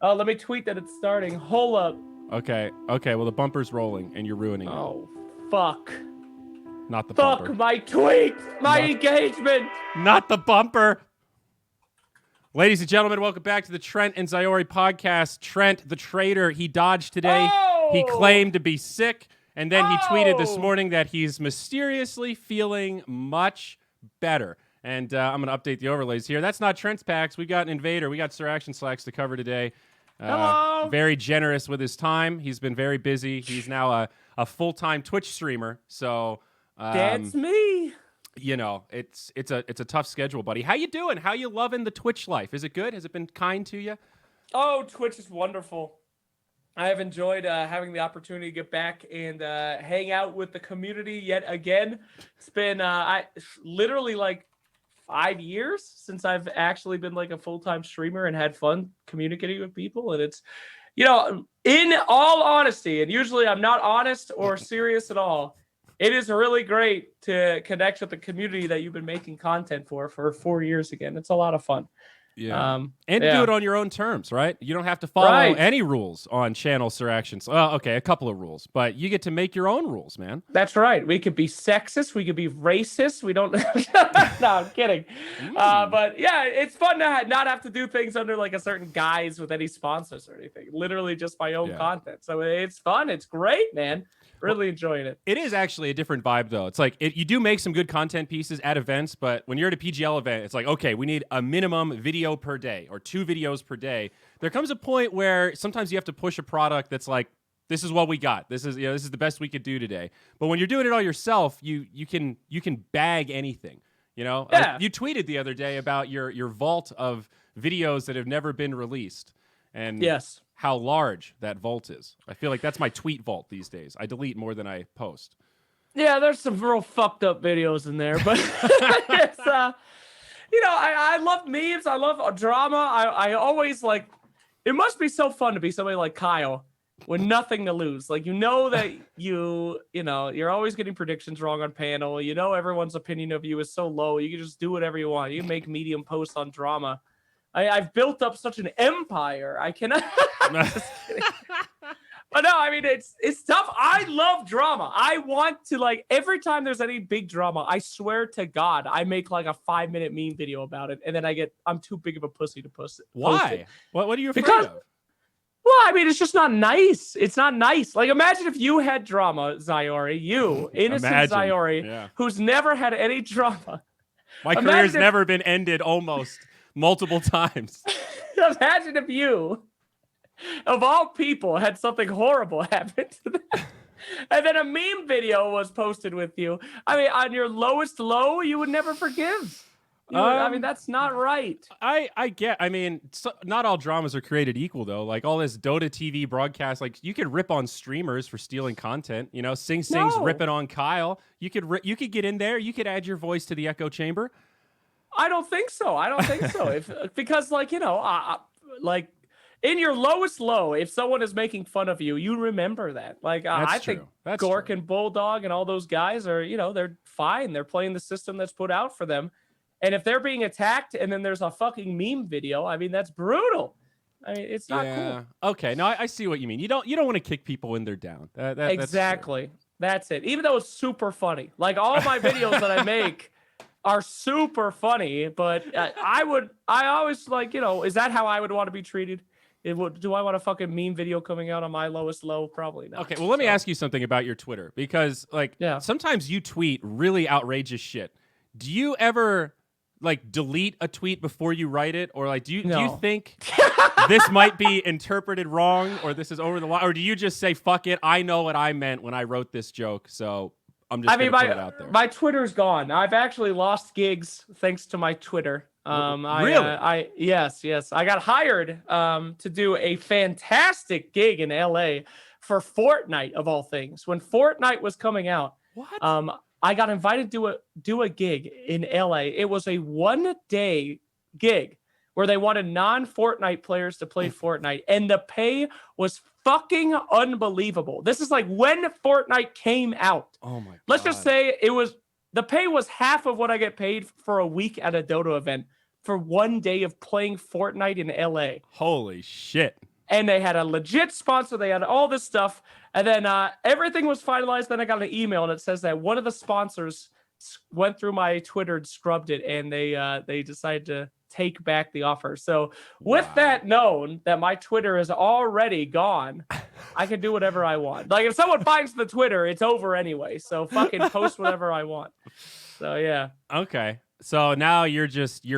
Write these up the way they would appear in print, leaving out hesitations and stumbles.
Oh, let me tweet that it's starting. Hold up. Okay. Well, the bumper's rolling, and you're ruining it. Oh, fuck. Not the Fuck bumper. my tweet. My engagement. Not the bumper. Ladies and gentlemen, welcome back to the Trent and Zyori podcast. Trent, the traitor, he dodged today. Oh! He claimed to be sick, and then he tweeted this morning that he's mysteriously feeling much better. And I'm going to update the overlays here. That's not Trent's packs. We got an invader. We got SirActionSlacks to cover today. Hello. Very generous with his time. He's been very busy. He's now a full-time Twitch streamer. So that's me. You know, it's a tough schedule, buddy. How you doing? How you loving the Twitch life? Is it good? Has it been kind to you? Oh, Twitch is wonderful. I have enjoyed having the opportunity to get back and hang out with the community yet again. It's been literally like 5 years since I've actually been like a full-time streamer and had fun communicating with people. And it's, you know, in all honesty, and usually I'm not honest or serious at all, it is really great to connect with the community that you've been making content for 4 years again. It's a lot of fun. Yeah. And do it on your own terms, right? You don't have to follow any rules on channel SirActions. Well, okay, a couple of rules, but you get to make your own rules, man. That's right. We could be sexist. We could be racist. We don't. No, I'm kidding. But yeah, it's fun to not have to do things under like a certain guise with any sponsors or anything. Literally just my own content. So it's fun. It's great, man. Really enjoying it. It is actually a different vibe, though. It's like you do make some good content pieces at events, but when you're at a PGL event, it's like, okay, we need a minimum video per day or 2 videos per day. There comes a point where sometimes you have to push a product that's like, this is what we got. This is the best we could do today. But when you're doing it all yourself, you can bag anything. You know, you tweeted the other day about your vault of videos that have never been released, and how large that vault is. I feel like that's my tweet vault these days. I delete more than I post. Yeah, there's some real fucked up videos in there, but it's, you know, I love memes. I love drama. I always like, it must be so fun to be somebody like Kyle with nothing to lose. Like, you know that you know, you're always getting predictions wrong on panel. You know, everyone's opinion of you is so low. You can just do whatever you want. You can make medium posts on drama. I've built up such an empire. I cannot. Just kidding. But no, I mean, it's tough. I love drama. I want to, like, every time there's any big drama, I swear to God, I make like a 5-minute meme video about it, and then I'm too big of a pussy to post it. Why? What are you afraid of? Well, I mean, it's just not nice. It's not nice. Like, imagine if you had drama, Zyori, you, innocent Zyori, who's never had any drama. My career's never been ended almost multiple times. Imagine if you, of all people, had something horrible happen to them. And then a meme video was posted with you. I mean, on your lowest low, you would never forgive. I mean, that's not right. I mean, not all dramas are created equal, though. Like, all this Dota TV broadcast, like, you could rip on streamers for stealing content. You know, Sing's ripping on Kyle. You could get in there. You could add your voice to the echo chamber. I don't think so. Because, like, you know, like, in your lowest low, if someone is making fun of you, you remember that. Like, I think Gork and Bulldog and all those guys are, you know, they're fine. They're playing the system that's put out for them. And if they're being attacked and then there's a fucking meme video, I mean, that's brutal. I mean, it's not cool. Okay, no, I see what you mean. You don't want to kick people when they're down. Exactly. That's it. Even though it's super funny. Like, all my videos that I make are super funny, but I always, like, you know, is that how I would want to be treated? Do I want a fucking meme video coming out on my lowest low? Probably not. Okay, well, let me ask you something about your Twitter, because, like, sometimes you tweet really outrageous shit. Do you ever, like, delete a tweet before you write it? Or, like, do you think this might be interpreted wrong, or this is over the line? Or do you just say, fuck it, I know what I meant when I wrote this joke, so I'm just going to put it out there? My Twitter's gone. I've actually lost gigs thanks to my Twitter. Really? Yes. I got hired to do a fantastic gig in LA for Fortnite, of all things. When Fortnite was coming out, I got invited to do a gig in LA. It was a 1-day gig where they wanted non-Fortnite players to play Fortnite, and the pay was fucking unbelievable. This is like when Fortnite came out. Oh my God. Let's just say the pay was half of what I get paid for a week at a Dota event for 1 day of playing Fortnite in LA. Holy shit. and they had a legit sponsor. They had all this stuff, and then everything was finalized. Then I got an email, and it says that one of the sponsors went through my Twitter and scrubbed it, and they decided to take back the offer. So with that known, that my Twitter is already gone, I can do whatever I want. Like if someone finds the Twitter, it's over anyway. So fucking post whatever I want. So yeah. Okay. So now you're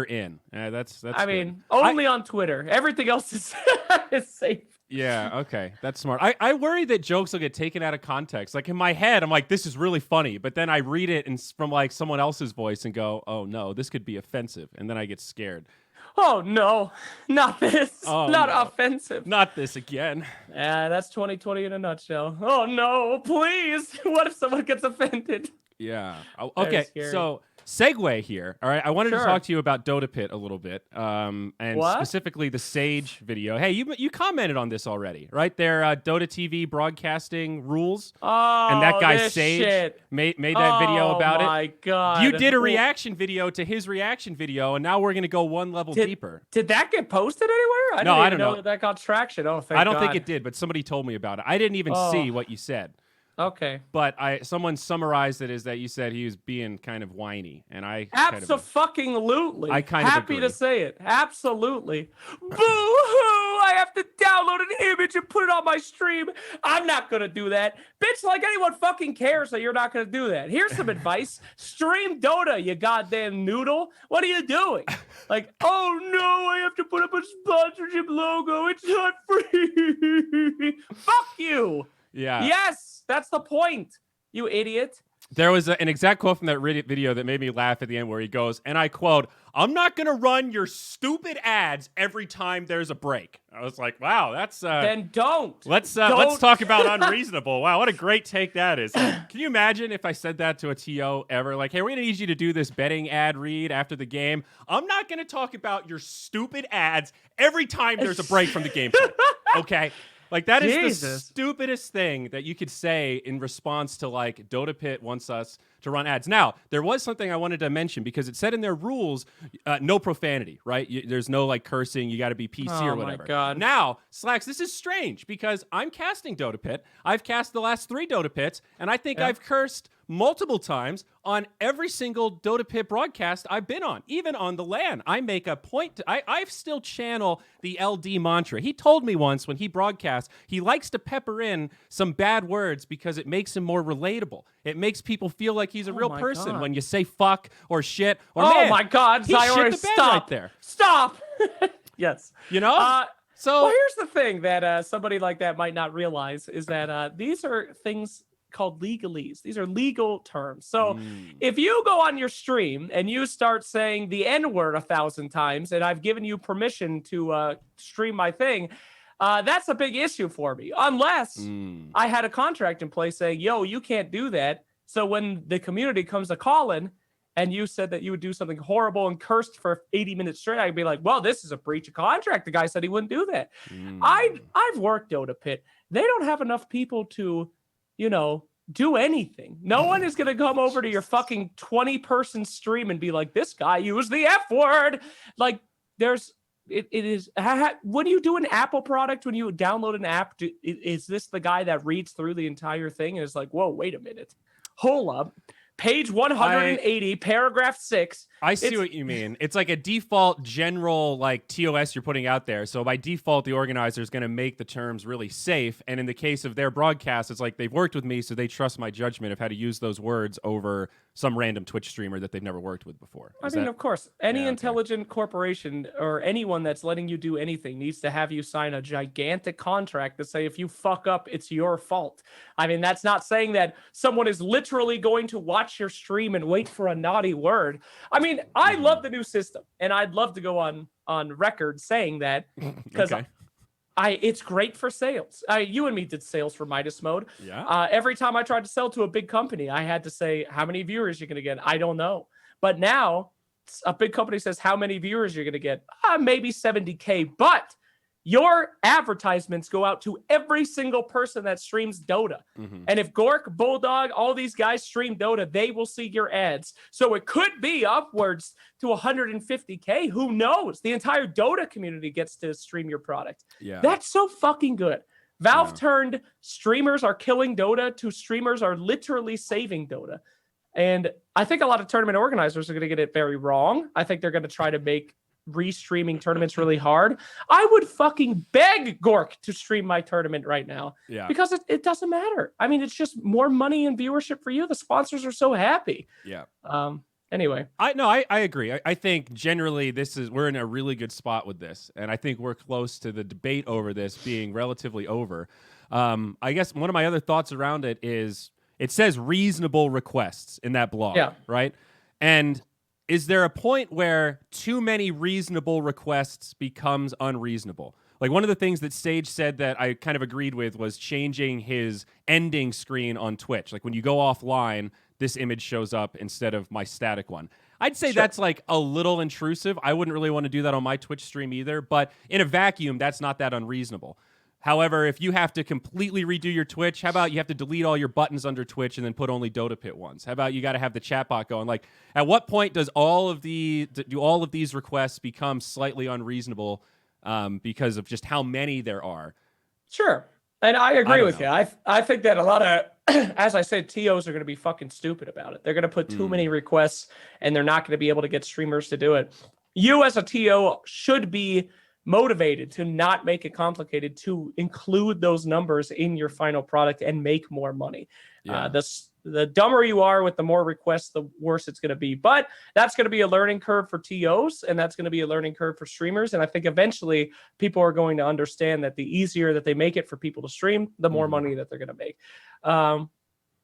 in. That's. I mean, only on Twitter. Everything else is is safe. Yeah, okay. That's smart. I worry that jokes will get taken out of context. Like in my head, I'm like, this is really funny. But then I read it from like someone else's voice and go, oh no, this could be offensive. And then I get scared. Oh no, not this. Oh, not no. Offensive. Not this again. Yeah, that's 2020 in a nutshell. Oh no, please. What if someone gets offended? Yeah. Okay, so segue here. All right, I wanted to talk to you about Dota Pit a little bit, and specifically the Sage video. Hey, you commented on this already, right? Their Dota TV broadcasting rules, and that guy Sage made that video about it. Oh my god! You did a reaction video to his reaction video, and now we're gonna go one level deeper. Did that get posted anywhere? I don't know that got traction. Oh, I don't think it did, but somebody told me about it. I didn't even see what you said. Okay. But someone summarized it as that you said he was being kind of whiny, and I absolutely. I kind of happy agree. to say it. Absolutely. Boo-hoo! I have to download an image and put it on my stream. I'm not gonna do that, bitch. Like anyone fucking cares that you're not gonna do that. Here's some advice: stream Dota, you goddamn noodle. What are you doing? Like, oh no, I have to put up a sponsorship logo. It's not free. Fuck you. Yeah. Yes, that's the point, you idiot. There was an exact quote from that video that made me laugh at the end where he goes, and I quote, "I'm not going to run your stupid ads every time there's a break." I was like, wow, that's... then don't. Let's talk about unreasonable. Wow, what a great take that is. Can you imagine if I said that to a TO ever? Like, hey, we're going to need you to do this betting ad read after the game. I'm not going to talk about your stupid ads every time there's a break from the gameplay. Okay? Like, that is the stupidest thing that you could say in response to, like, Dota Pit wants us to run ads. Now, there was something I wanted to mention because it said in their rules, no profanity, right? There's no, like, cursing. You got to be PC or whatever. Oh, my God. Now, Slacks, this is strange because I'm casting Dota Pit. I've cast the last 3 Dota Pits, and I think I've cursed multiple times on every single Dota Pit broadcast I've been on, even on the LAN. I make a point to, I still channel the LD mantra. He told me once when he broadcasts, he likes to pepper in some bad words because it makes him more relatable. It makes people feel like he's a real person when you say fuck or shit or man. Oh my God, Zyori, stop. Right there. Stop. Yes. You know? Well, here's the thing that somebody like that might not realize is that these are things called legalese. These are legal terms. So if you go on your stream and you start saying the N-word 1,000 times, and I've given you permission to stream my thing, that's a big issue for me. Unless I had a contract in place saying, yo, you can't do that. So when the community comes to call-in and you said that you would do something horrible and cursed for 80 minutes straight, I'd be like, well, this is a breach of contract. The guy said he wouldn't do that. I've worked Dota Pit. They don't have enough people to, you know, do anything. No one is going to come over to your fucking 20-person stream and be like, this guy used the F word. Like, it is, when you do an Apple product, when you download an app, is this the guy that reads through the entire thing and is like, whoa, wait a minute. Hold up. Page 180, paragraph 6. I see what you mean. It's like a default general like TOS you're putting out there. So by default, the organizer is going to make the terms really safe. And in the case of their broadcast, it's like they've worked with me, so they trust my judgment of how to use those words over some random Twitch streamer that they've never worked with before. I mean, of course, any intelligent corporation or anyone that's letting you do anything needs to have you sign a gigantic contract to say if you fuck up, it's your fault. I mean, that's not saying that someone is literally going to watch your stream and wait for a naughty word. I mean, I love the new system, and I'd love to go on record saying that because it's great for sales. You and me did sales for Midas Mode. Yeah. Every time I tried to sell to a big company, I had to say how many viewers you're going to get. I don't know. But now a big company says how many viewers you're going to get. Maybe 70K. But your advertisements go out to every single person that streams Dota. And if Gork, Bulldog, all these guys stream Dota, they will see your ads. So it could be upwards to 150K. Who knows? The entire Dota community gets to stream your product. Yeah. That's so fucking good. Valve turned streamers are killing Dota to streamers are literally saving Dota. And I think a lot of tournament organizers are going to get it very wrong. I think they're going to try to make restreaming tournaments really hard. I would fucking beg Gork to stream my tournament right now. Yeah. Because it doesn't matter. I mean, it's just more money and viewership for you. The sponsors are so happy. Yeah. Anyway. I agree. I think generally we're in a really good spot with this. And I think we're close to the debate over this being relatively over. I guess one of my other thoughts around it is it says reasonable requests in that blog, right? And is there a point where too many reasonable requests becomes unreasonable? Like one of the things that Sage said that I kind of agreed with was changing his ending screen on Twitch. Like when you go offline, this image shows up instead of my static one. I'd say that's like a little intrusive. I wouldn't really want to do that on my Twitch stream either, but in a vacuum, that's not that unreasonable. However, if you have to completely redo your Twitch, how about you have to delete all your buttons under Twitch and then put only Dota Pit ones? How about you got to have the chat bot going? Like, at what point do all of these requests become slightly unreasonable because of just how many there are? Sure. And I agree with you. I think that a lot of, as I said, TOs are going to be fucking stupid about it. They're going to put too many requests and they're not going to be able to get streamers to do it. You as a TO should be motivated to not make it complicated, to include those numbers in your final product and make more money. Yeah. The dumber you are with the more requests, the worse it's going to be. But that's going to be a learning curve for TOs, and that's going to be a learning curve for streamers. And I think eventually people are going to understand that the easier that they make it for people to stream, the more money that they're going to make.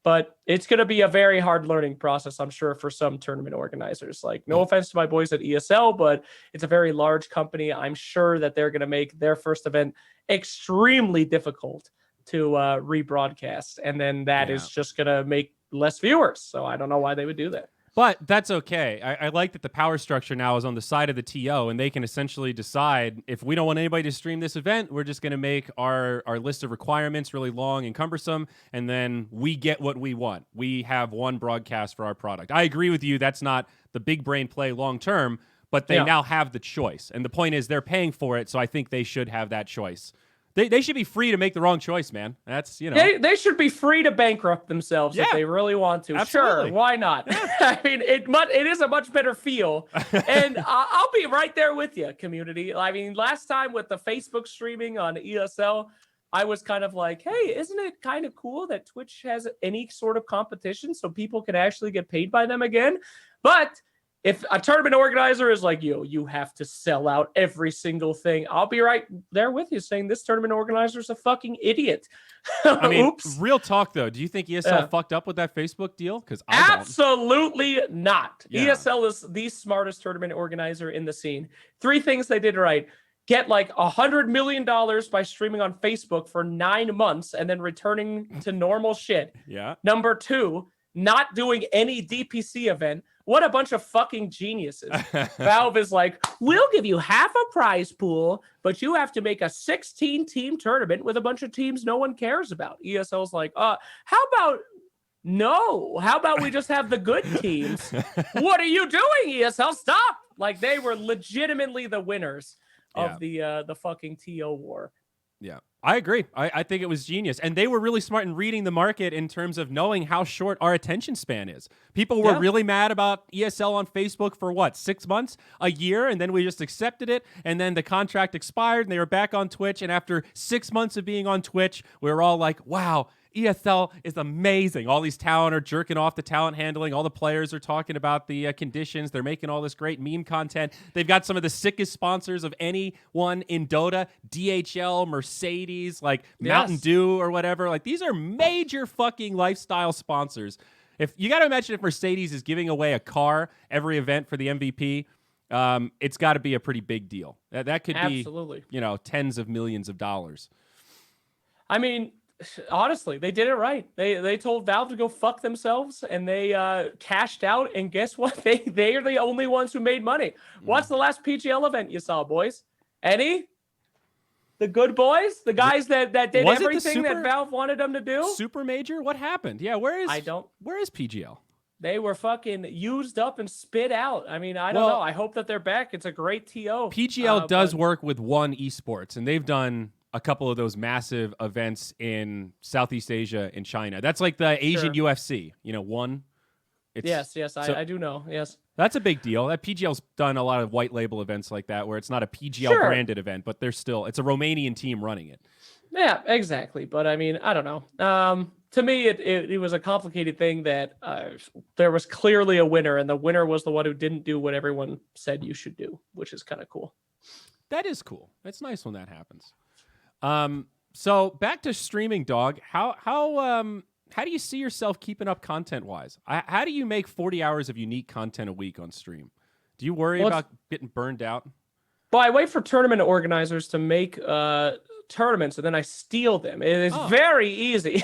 But it's going to be a very hard learning process, I'm sure, for some tournament organizers. Like, no offense to my boys at ESL, but it's a very large company. I'm sure that they're going to make their first event extremely difficult to rebroadcast. And then that is just going to make less viewers. So I don't know why they would do that. But that's okay. I like that the power structure now is on the side of the TO, and they can essentially decide if we don't want anybody to stream this event, we're just going to make our list of requirements really long and cumbersome, and then we get what we want. We have one broadcast for our product. I agree with you. That's not the big brain play long term, but they now have the choice. And the point is they're paying for it, so I think they should have that choice. They should be free to make the wrong choice, man. That's, They should be free to bankrupt themselves if they really want to. Absolutely. Sure, why not? I mean, it is a much better feel. And I'll be right there with you, community. I mean, last time with the Facebook streaming on ESL, I was kind of like, hey, isn't it kind of cool that Twitch has any sort of competition so people can actually get paid by them again? But if a tournament organizer is like, you have to sell out every single thing, I'll be right there with you saying this tournament organizer is a fucking idiot. I mean, Oops. Real talk, though. Do you think ESL fucked up with that Facebook deal? Because absolutely not. Yeah. ESL is the smartest tournament organizer in the scene. 3 things they did right. Get like $100 million by streaming on Facebook for 9 months and then returning to normal shit. Yeah. Number 2, not doing any DPC event. What a bunch of fucking geniuses. Valve is like, we'll give you half a prize pool, but you have to make a 16-team tournament with a bunch of teams no one cares about. ESL's like, how about we just have the good teams? What are you doing, ESL? Stop! Like, they were legitimately the winners of the fucking TO war. Yeah, I agree. I think it was genius. And they were really smart in reading the market in terms of knowing how short our attention span is. People were really mad about ESL on Facebook for what, 6 months, a year? And then we just accepted it. And then the contract expired and they were back on Twitch. And after 6 months of being on Twitch, we were all like, wow, ESL is amazing. All these talent are jerking off the talent handling. All the players are talking about the conditions. They're making all this great meme content. They've got some of the sickest sponsors of anyone in Dota. DHL, Mercedes, like Mountain Dew or whatever. Like, these are major fucking lifestyle sponsors. If you got to imagine if Mercedes is giving away a car every event for the MVP, it's got to be a pretty big deal. That could be, tens of millions of dollars. I mean, honestly, they did it right. They told Valve to go fuck themselves, and they cashed out. And guess what? They are the only ones who made money. What's the last PGL event you saw, boys? Any? The good boys, the guys that did Was it the everything that Super- Valve wanted them to do. Super Major? What happened? Yeah, where is PGL? They were fucking used up and spit out. I mean, I don't know. I hope that they're back. It's a great TO. PGL does work with One Esports, and they've done a couple of those massive events in Southeast Asia and China. That's like the Asian UFC, you know, One. Yes, I do know. Yes. That's a big deal. That PGL's done a lot of white label events like that where it's not a PGL branded event, but it's a Romanian team running it. Yeah, exactly. But I mean, I don't know. To me, it was a complicated thing that there was clearly a winner, and the winner was the one who didn't do what everyone said you should do, which is kind of cool. That is cool. It's nice when that happens. So back to streaming, dog. How do you see yourself keeping up content-wise? How do you make 40 hours of unique content a week on stream? Do you worry about getting burned out? Well, I wait for tournament organizers to make tournaments, and then I steal them. It is very easy.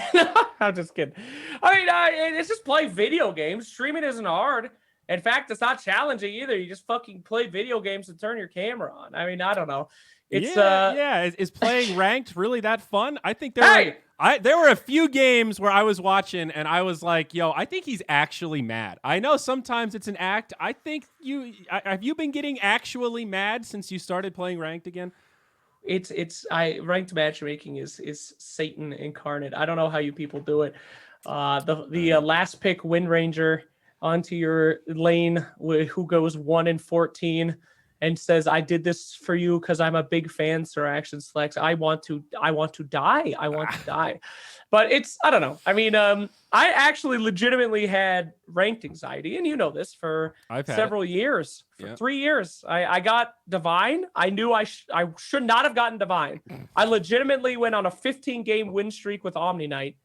I'm just kidding. I mean, it's just play video games. Streaming isn't hard. In fact, it's not challenging either. You just fucking play video games and turn your camera on. I mean, I don't know. It's Is playing ranked really that fun? I think there were a few games where I was watching and I was like, yo, I think he's actually mad. I know sometimes it's an act. I think have you been getting actually mad since you started playing ranked again? Ranked matchmaking is Satan incarnate. I don't know how you people do it. The last pick Wind Ranger onto your lane who goes 1-14 and says, I did this for you because I'm a big fan, SirActionSlacks. I want to die. I want to die. But I don't know. I mean, I actually legitimately had ranked anxiety, and you know this, for several years. For 3 years. I got Divine. I knew I should not have gotten Divine. I legitimately went on a 15-game win streak with Omni Knight.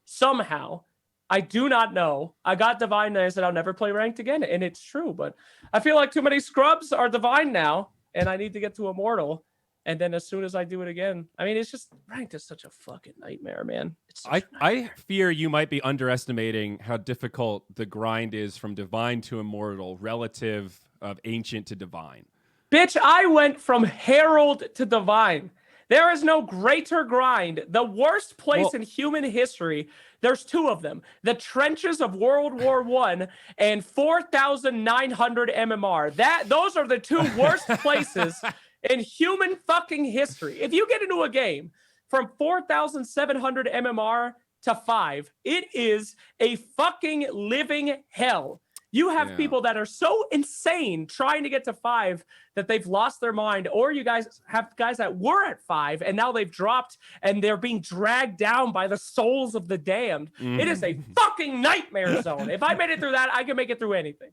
Somehow. I do not know. I got Divine and I said I'll never play ranked again, and it's true. But I feel like too many scrubs are Divine now, and I need to get to Immortal. And then as soon as I do it again, I mean, it's just ranked is such a fucking nightmare, man. I fear you might be underestimating how difficult the grind is from Divine to Immortal relative of Ancient to Divine. Bitch, I went from Herald to Divine. There is no greater grind. The worst place in human history. There's two of them. The trenches of World War I and 4,900 MMR. Those are the two worst places in human fucking history. If you get into a game from 4,700 MMR to 5, it is a fucking living hell. You have people that are so insane trying to get to 5 that they've lost their mind, or you guys have guys that were at 5 and now they've dropped and they're being dragged down by the souls of the damned. It is a fucking nightmare zone. If I made it through that, I can make it through anything.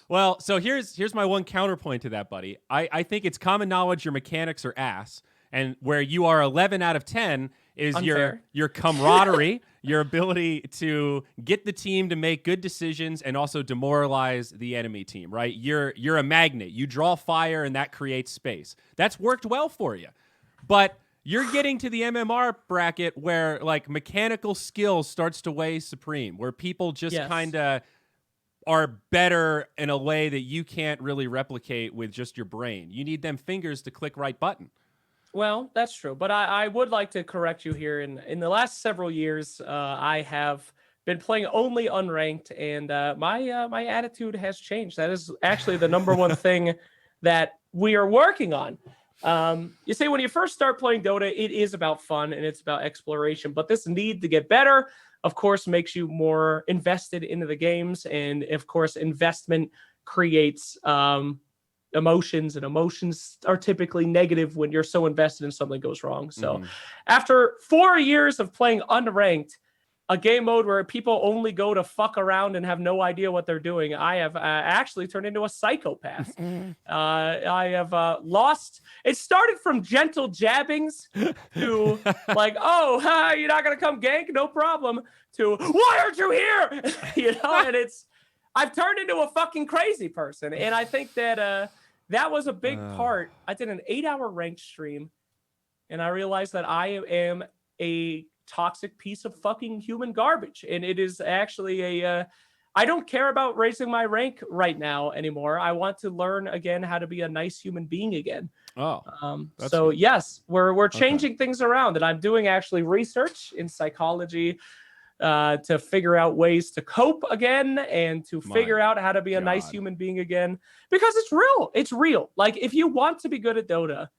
Well, so here's my one counterpoint to that, buddy. I think it's common knowledge your mechanics are ass, and where you are 11 out of 10 is Unfair. your camaraderie, your ability to get the team to make good decisions and also demoralize the enemy team, right? You're a magnet. You draw fire and that creates space. That's worked well for you. But you're getting to the MMR bracket where like mechanical skill starts to weigh supreme, where people just kind of are better in a way that you can't really replicate with just your brain. You need them fingers to click right button. Well, that's true. But I would like to correct you here. In the last several years, I have been playing only unranked, and my attitude has changed. That is actually the number one thing that we are working on. You see, when you first start playing Dota, it is about fun and it's about exploration. But this need to get better, of course, makes you more invested into the games. And, of course, investment creates emotions, and emotions are typically negative when you're so invested and something goes wrong. So after 4 years of playing unranked, a game mode where people only go to fuck around and have no idea what they're doing, I have actually turned into a psychopath. I have lost. It started from gentle jabbings to like, oh, you're not going to come gank? No problem. To, why aren't you here? You know, and I've turned into a fucking crazy person. And I think that that was a big part. I did an 8-hour ranked stream, and I realized that I am a toxic piece of fucking human garbage. And it is actually I don't care about raising my rank right now anymore. I want to learn again how to be a nice human being again. Oh, So good. yes, we're changing things around, and I'm doing actually research in psychology to figure out ways to cope again and to figure out how to be a nice human being again, because it's real. It's real. Like, if you want to be good at Dota,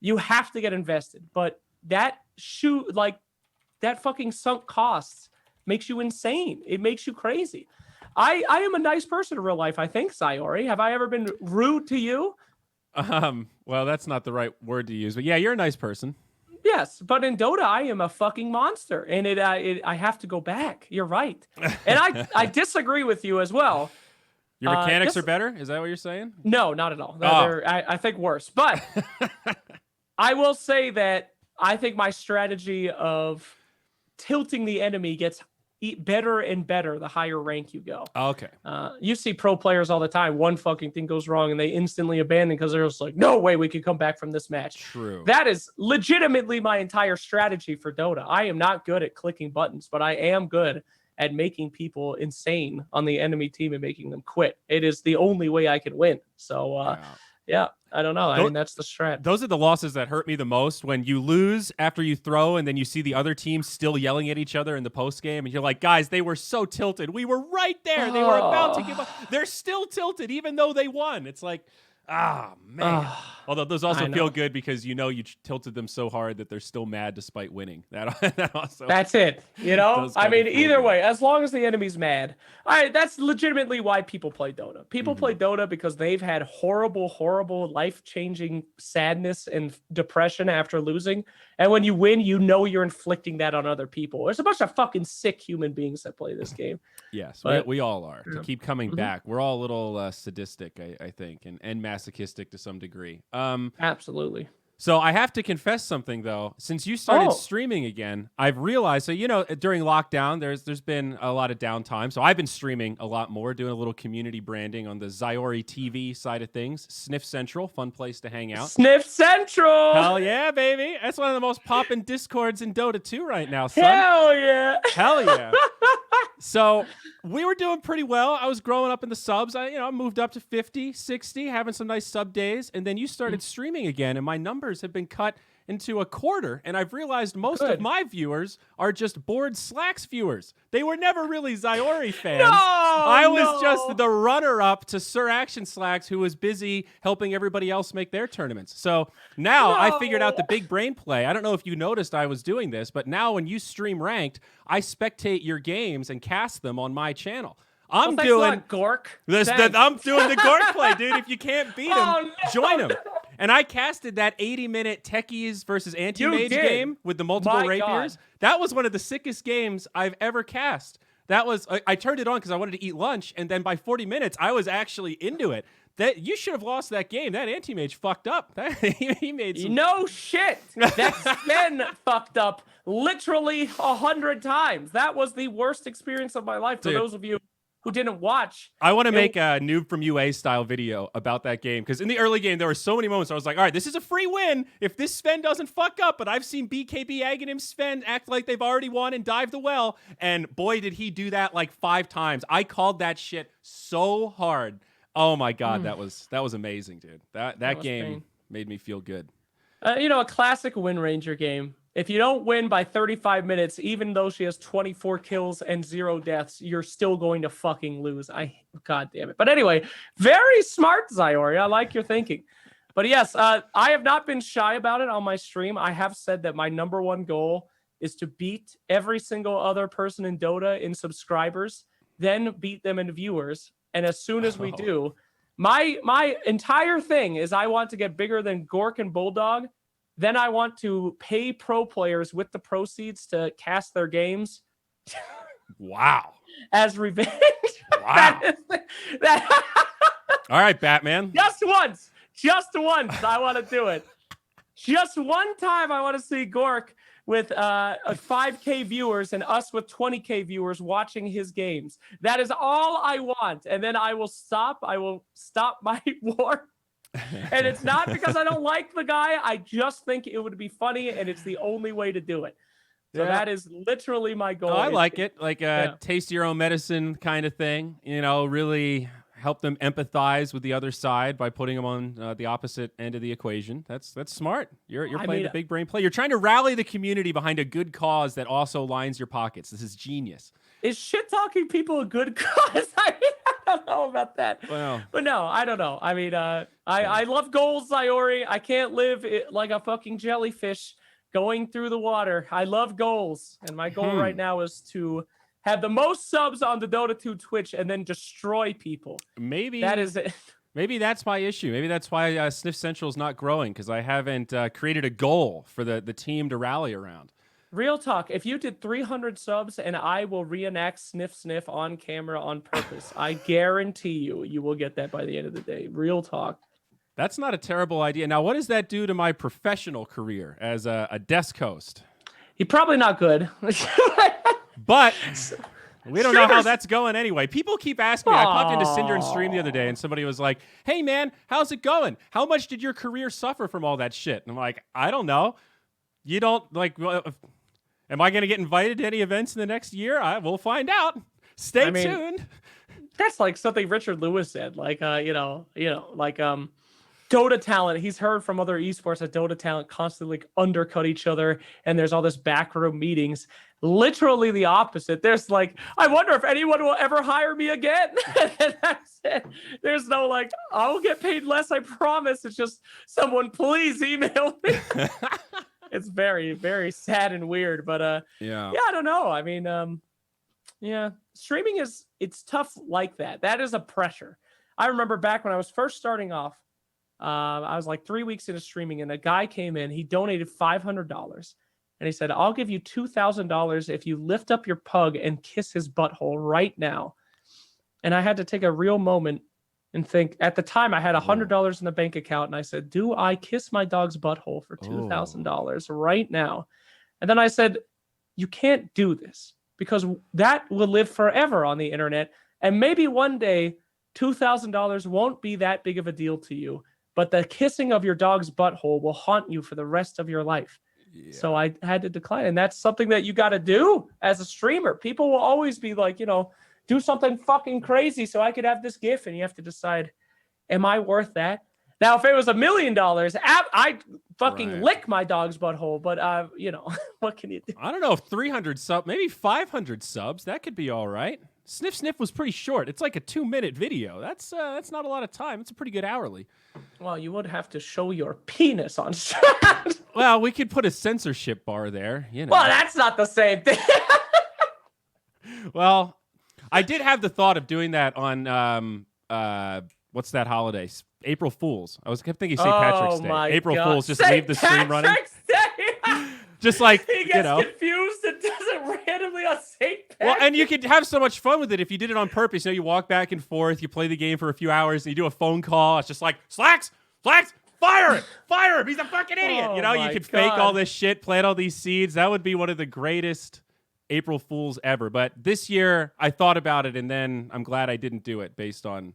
you have to get invested. But that that fucking sunk costs makes you insane. It makes you crazy. I am a nice person in real life, I think, Zyori. Have I ever been rude to you? Well, that's not the right word to use, but yeah, you're a nice person. Yes, but in Dota, I am a fucking monster, and I have to go back. You're right, and I disagree with you as well. Your mechanics are better? Is that what you're saying? No, not at all. I think worse. But I will say that I think my strategy of tilting the enemy gets better and better the higher rank you go. Okay. You see pro players all the time. One fucking thing goes wrong and they instantly abandon because they're just like, no way we could come back from this match. True. That is legitimately my entire strategy for Dota. I am not good at clicking buttons, but I am good at making people insane on the enemy team and making them quit. It is the only way I can win. So, yeah, I don't know. I mean, that's the strat. Those are the losses that hurt me the most, when you lose after you throw and then you see the other team still yelling at each other in the post game, and you're like, guys, they were so tilted. We were right there. They were about to give up. They're still tilted even though they won. It's like, man. Although those also feel good because you tilted them so hard that they're still mad despite winning. That also. That's it. I mean, either way, as long as the enemy's mad. That's legitimately why people play Dota. People play Dota because they've had horrible, horrible, life-changing sadness and depression after losing. And when you win, you're inflicting that on other people. There's a bunch of fucking sick human beings that play this game. Yes, but we all are. To keep coming back. We're all a little sadistic, I think, and masochistic to some degree. Absolutely. So I have to confess something, though. Since you started streaming again, I've realized, so, during lockdown, there's been a lot of downtime. So I've been streaming a lot more, doing a little community branding on the Zyori TV side of things. Sniff Central, fun place to hang out. Sniff Central! Hell yeah, baby. That's one of the most poppin' Discords in Dota 2 right now, son. Hell yeah. Hell yeah. So we were doing pretty well. I was growing up in the subs. I moved up to 50, 60, having some nice sub days. And then you started streaming again, and my numbers have been cut into a quarter. And I've realized most of my viewers are just bored Slacks viewers. They were never really Zyori fans. I was just the runner-up to SirActionSlacks, who was busy helping everybody else make their tournaments. So now I figured out the big brain play. I don't know if you noticed I was doing this, but now when you stream ranked, I spectate your games and cast them on my channel. I'm doing Gork. I'm doing the Gork play, dude. If you can't beat him, join him. And I casted that 80-minute Techies versus Anti-Mage game with the multiple rapiers. That was one of the sickest games I've ever cast. That was I turned it on because I wanted to eat lunch, and then by 40 minutes, I was actually into it. That you should have lost that game. That Anti-Mage fucked up. He made some... No shit. That Sven fucked up literally 100 times. That was the worst experience of my life. For those of you who didn't watch. I want to make a noob from UA style video about that game, because in the early game, there were so many moments I was like, all right, this is a free win if this Sven doesn't fuck up, but I've seen BKB Aghanim Sven act like they've already won and dive the well, and boy, did he do that like 5 times. I called that shit so hard. Oh my God, that was amazing, dude. That game made me feel good. A classic Wind Ranger game. If you don't win by 35 minutes, even though she has 24 kills and 0 deaths, you're still going to fucking lose. God damn it. But anyway, very smart, Zyori. I like your thinking. But yes, I have not been shy about it on my stream. I have said that my #1 goal is to beat every single other person in Dota in subscribers, then beat them in viewers. And as soon as we do, my entire thing is I want to get bigger than Gork and Bulldog. Then I want to pay pro players with the proceeds to cast their games. Wow. As revenge. Wow. All right, Batman. Just once I want to do it. Just one time I want to see Gork with 5K viewers and us with 20K viewers watching his games. That is all I want. And then I will stop my war. And it's not because I don't like the guy. I just think it would be funny, and it's the only way to do it. So that is literally my goal. I like it. Like a taste your own medicine kind of thing. Really help them empathize with the other side by putting them on the opposite end of the equation. That's smart. You're playing the big brain play. You're trying to rally the community behind a good cause that also lines your pockets. This is genius. Is shit talking people a good cause? I don't know about that. Well, but no, I don't know. I mean, I love goals, Zyori. I can't live like a fucking jellyfish going through the water. I love goals, and my goal right now is to have the most subs on the Dota 2 Twitch and then destroy people. Maybe that is it. Maybe that's my issue. Maybe that's why Sniff Central is not growing, because I haven't created a goal for the team to rally around. Real talk, if you did 300 subs and I will reenact Sniff on camera on purpose, I guarantee you will get that by the end of the day. Real talk. That's not a terrible idea. Now, what does that do to my professional career as a desk host? You're probably not good. But we don't know how that's going anyway. People keep asking me. I popped into Synder's stream the other day, and somebody was like, hey, man, how's it going? How much did your career suffer from all that shit? And I'm like, I don't know. You don't, like, am I going to get invited to any events in the next year? We'll find out. Stay tuned. That's like something Richard Lewis said. Like, like Dota talent. He's heard from other esports that Dota talent constantly undercut each other, and there's all this backroom meetings. Literally the opposite. There's like, I wonder if anyone will ever hire me again. And that's it. There's no like, I'll get paid less, I promise. It's just someone please email me. It's very, very sad and weird. But yeah, I don't know. I mean, yeah, streaming it's tough like that. That is a pressure. I remember back when I was first starting off, I was like 3 weeks into streaming, and a guy came in. He donated $500. And he said, I'll give you $2,000 if you lift up your pug and kiss his butthole right now. And I had to take a real moment and think. At the time, I had $100 in the bank account. And I said, do I kiss my dog's butthole for $2,000 right now? And then I said, you can't do this, because that will live forever on the internet. And maybe one day, $2,000 won't be that big of a deal to you. But the kissing of your dog's butthole will haunt you for the rest of your life. Yeah. So I had to decline. And that's something that you got to do as a streamer. People will always be like, do something fucking crazy so I could have this gift. And you have to decide, am I worth that? Now, if it was $1 million, I'd fucking lick my dog's butthole. But, what can you do? I don't know if 300 subs, maybe 500 subs, that could be all right. Sniff was pretty short. It's like a 2-minute video. That's not a lot of time. It's a pretty good hourly. Well, you would have to show your penis on stream. Well, we could put a censorship bar there. Well, that's not the same thing. Well, I did have the thought of doing that on what's that holiday? April Fools. I kept thinking St. Patrick's Day. April Fools, just leave the stream running. Just like, he gets confused and does it randomly on St. Patrick's. Well, and you could have so much fun with it if you did it on purpose. You walk back and forth, you play the game for a few hours, and you do a phone call. It's just like, Slacks, fire him. He's a fucking idiot. You could fake all this shit, plant all these seeds. That would be one of the greatest April Fools ever. But this year, I thought about it, and then I'm glad I didn't do it based on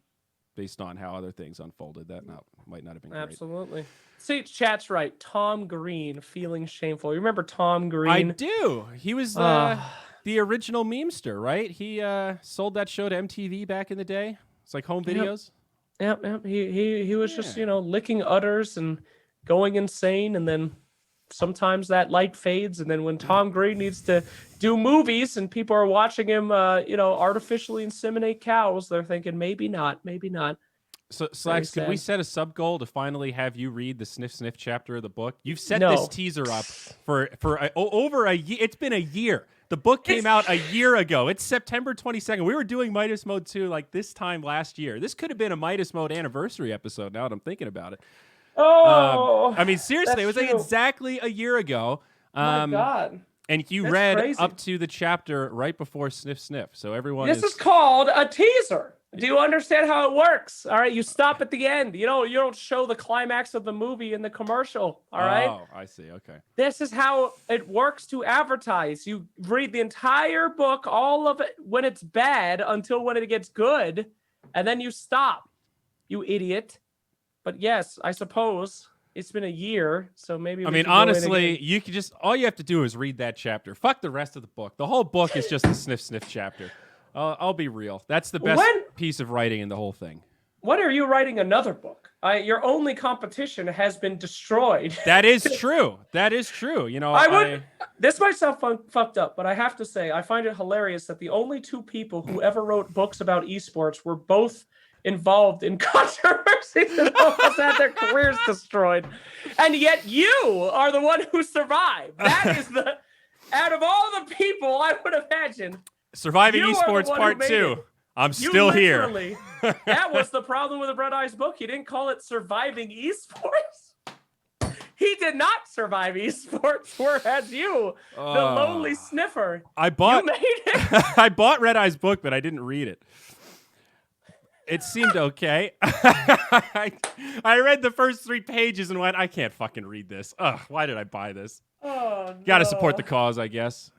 how other things unfolded. That might not have been great. Absolutely. See, chat's right. Tom Green feeling shameful. You remember Tom Green? I do. He was the original memester, right? He sold that show to MTV back in the day. It's like home videos. Yep. He was just, licking udders and going insane, and then sometimes that light fades, and then when Tom Green needs to do movies and people are watching him artificially inseminate cows, they're thinking maybe not. So, Slacks, could we set a sub goal to finally have you read the Sniff chapter of the book? You've set this teaser up for over a year. It's been a year. The book came out a year ago. It's September 22nd. We were doing Midas Mode 2 like this time last year. This could have been a Midas Mode anniversary episode now that I'm thinking about it. I mean, seriously, it was like exactly a year ago. My God. And you read up to the chapter right before Sniff. So everyone This is called a teaser. Do you understand how it works? All right, you stop at the end. You don't show the climax of the movie in the commercial. All right. Oh, I see. Okay. This is how it works to advertise. You read the entire book, all of it when it's bad until when it gets good, and then you stop. You idiot. But yes, I suppose it's been a year, so maybe. I mean, honestly, you could all you have to do is read that chapter. Fuck the rest of the book. The whole book is just the Sniff chapter. I'll be real. That's the best piece of writing in the whole thing. When are you writing another book? Your only competition has been destroyed. That is true. That is true. You know, this might sound fucked up, but I have to say, I find it hilarious that the only two people who ever wrote books about esports were both involved in controversies and almost had their careers destroyed. And yet you are the one who survived. That is out of all the people, I would imagine. Surviving Esports Part 2. I'm still here. That was the problem with the Red Eyes book. He didn't call it Surviving Esports. He did not survive esports, whereas you, the lonely sniffer, you made it. I bought Red Eye's book, but I didn't read it. It seemed okay. I read the first 3 pages and went, I can't fucking read this. Ugh, why did I buy this? Oh, Got to support the cause, I guess.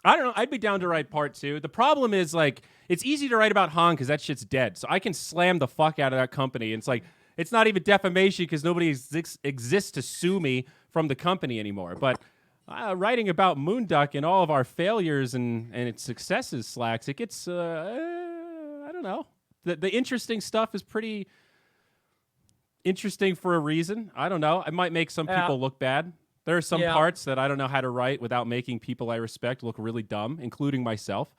I don't know. I'd be down to write part 2. The problem is, like, it's easy to write about Han because that shit's dead. So I can slam the fuck out of that company. And it's like, it's not even defamation because nobody exists to sue me from the company anymore. But writing about Moonduck and all of our failures and its successes, Slacks, it gets, I don't know. The interesting stuff is pretty interesting for a reason. I don't know. It might make some people look bad. There are some parts that I don't know how to write without making people I respect look really dumb, including myself.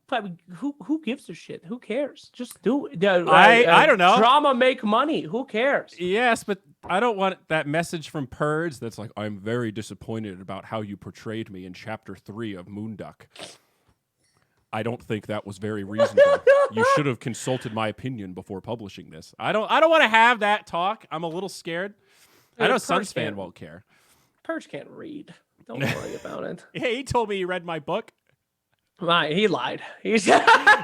But who gives a shit? Who cares? Just do it. I don't know. Drama make money. Who cares? Yes, but I don't want that message from Purds that's like, I'm very disappointed about how you portrayed me in Chapter 3 of Moonduck. I don't think that was very reasonable. You should have consulted my opinion before publishing this. I don't want to have that talk. I'm a little scared. I know Suns fan won't care. Purge can't read. Don't worry about it. Hey, he told me he read my book. He lied.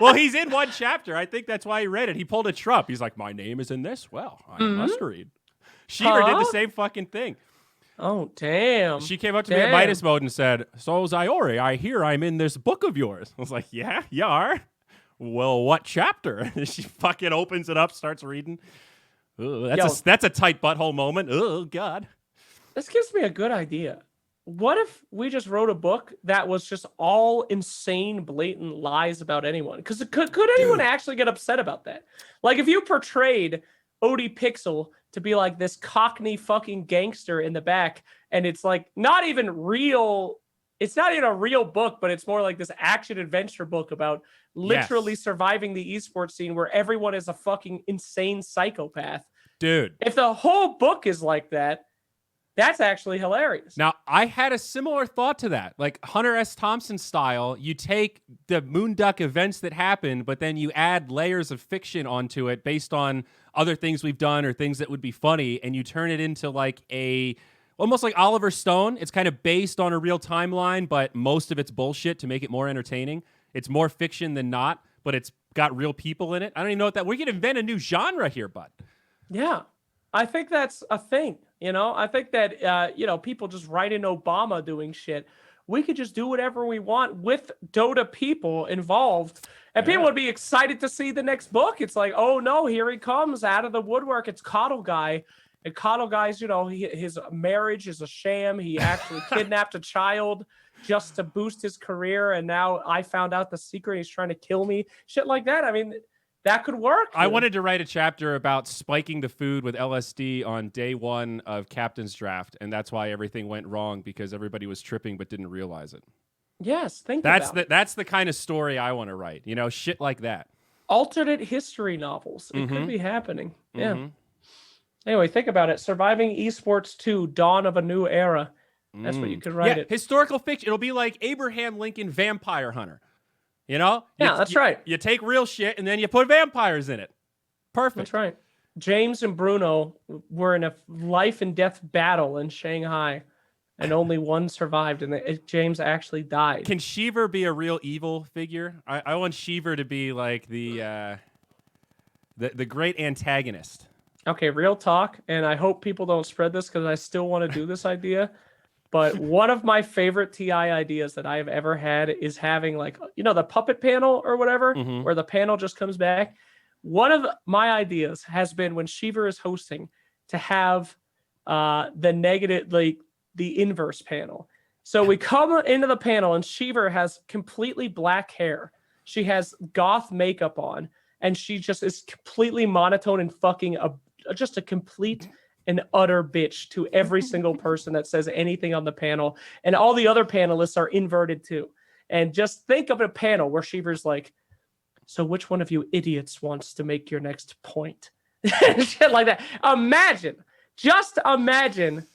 Well, he's in one chapter. I think that's why he read it. He pulled a Trump. He's like, my name is in this. Well, I must read. Shiver did the same fucking thing. Oh, damn. She came up to me at Midas Mode and said, so, Zyori, I hear I'm in this book of yours. I was like, yeah, you are. Well, what chapter? And she fucking opens it up, starts reading. Ooh, that's a tight butthole moment. Oh, God. This gives me a good idea. What if we just wrote a book that was just all insane, blatant lies about anyone? Because could anyone actually get upset about that? Like, if you portrayed Odie Pixel to be like this Cockney fucking gangster in the back, and it's like not even real. It's not even a real book, but it's more like this action adventure book about literally surviving the esports scene where everyone is a fucking insane psychopath. Dude. If the whole book is like that, that's actually hilarious. Now, I had a similar thought to that. Like Hunter S. Thompson style, you take the Moonduck events that happen, but then you add layers of fiction onto it based on other things we've done or things that would be funny, and you turn it into like almost like Oliver Stone. It's kind of based on a real timeline, but most of it's bullshit to make it more entertaining. It's more fiction than not, but it's got real people in it. I don't even know what that... We could invent a new genre here, bud. Yeah. I think that's a thing, you know? I think that, people just write in Obama doing shit. We could just do whatever we want with Dota people involved. And people would be excited to see the next book. It's like, oh, no, here he comes out of the woodwork. It's Coddle Guy. And Coddle Guy's, his marriage is a sham. He actually kidnapped a child just to boost his career. And now I found out the secret. He's trying to kill me. Shit like that. I mean... That could work. I wanted to write a chapter about spiking the food with LSD on day 1 of Captain's Draft, and that's why everything went wrong, because everybody was tripping but didn't realize it. Yes, that's the kind of story I want to write. Shit like that. Alternate history novels. It could be happening. Yeah. Anyway, think about it. Surviving Esports 2, Dawn of a New Era. That's what you could write it. Historical fiction. It'll be like Abraham Lincoln Vampire Hunter. Yeah, that's right. You take real shit and then you put vampires in it. Perfect. That's right. James and Bruno were in a life and death battle in Shanghai, and only one survived, and James actually died. Can Shiver be a real evil figure? I want Shiver to be like the great antagonist. Okay, real talk, and I hope people don't spread this because I still want to do this idea. But one of my favorite TI ideas that I have ever had is having the puppet panel or whatever, where the panel just comes back. One of my ideas has been when Shiver is hosting to have the inverse panel. So we come into the panel and Shiver has completely black hair. She has goth makeup on, and she just is completely monotone and fucking just a complete and utter bitch to every single person that says anything on the panel. And all the other panelists are inverted too. And just think of a panel where Shiver's like, so which one of you idiots wants to make your next point? Shit like that. Just imagine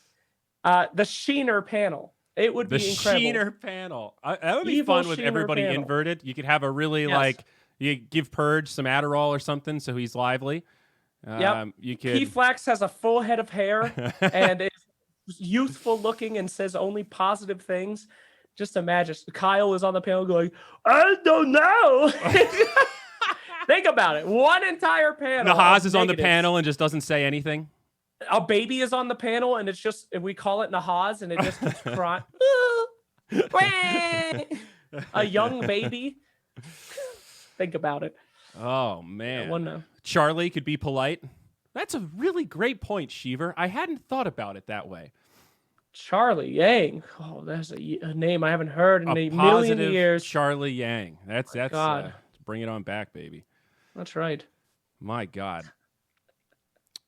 the Sheener panel. It would be incredible. The Sheener panel. That would be fun with everybody inverted. You could have a really you give Purge some Adderall or something so he's lively. You could. P-Flax has a full head of hair and is youthful looking and says only positive things. Just imagine Kyle is on the panel going, I don't know. Think about it. One entire panel. Nahaz is on the panel and just doesn't say anything. A baby is on the panel and it's just, we call it Nahaz and it just keeps crying. A young baby. Think about it. Oh, man. No. Charlie could be polite. That's a really great point, Shiver. I hadn't thought about it that way. Charlie Yang. Oh, that's a name I haven't heard in a million years. Charlie Yang. That's bring it on back, baby. That's right. My God.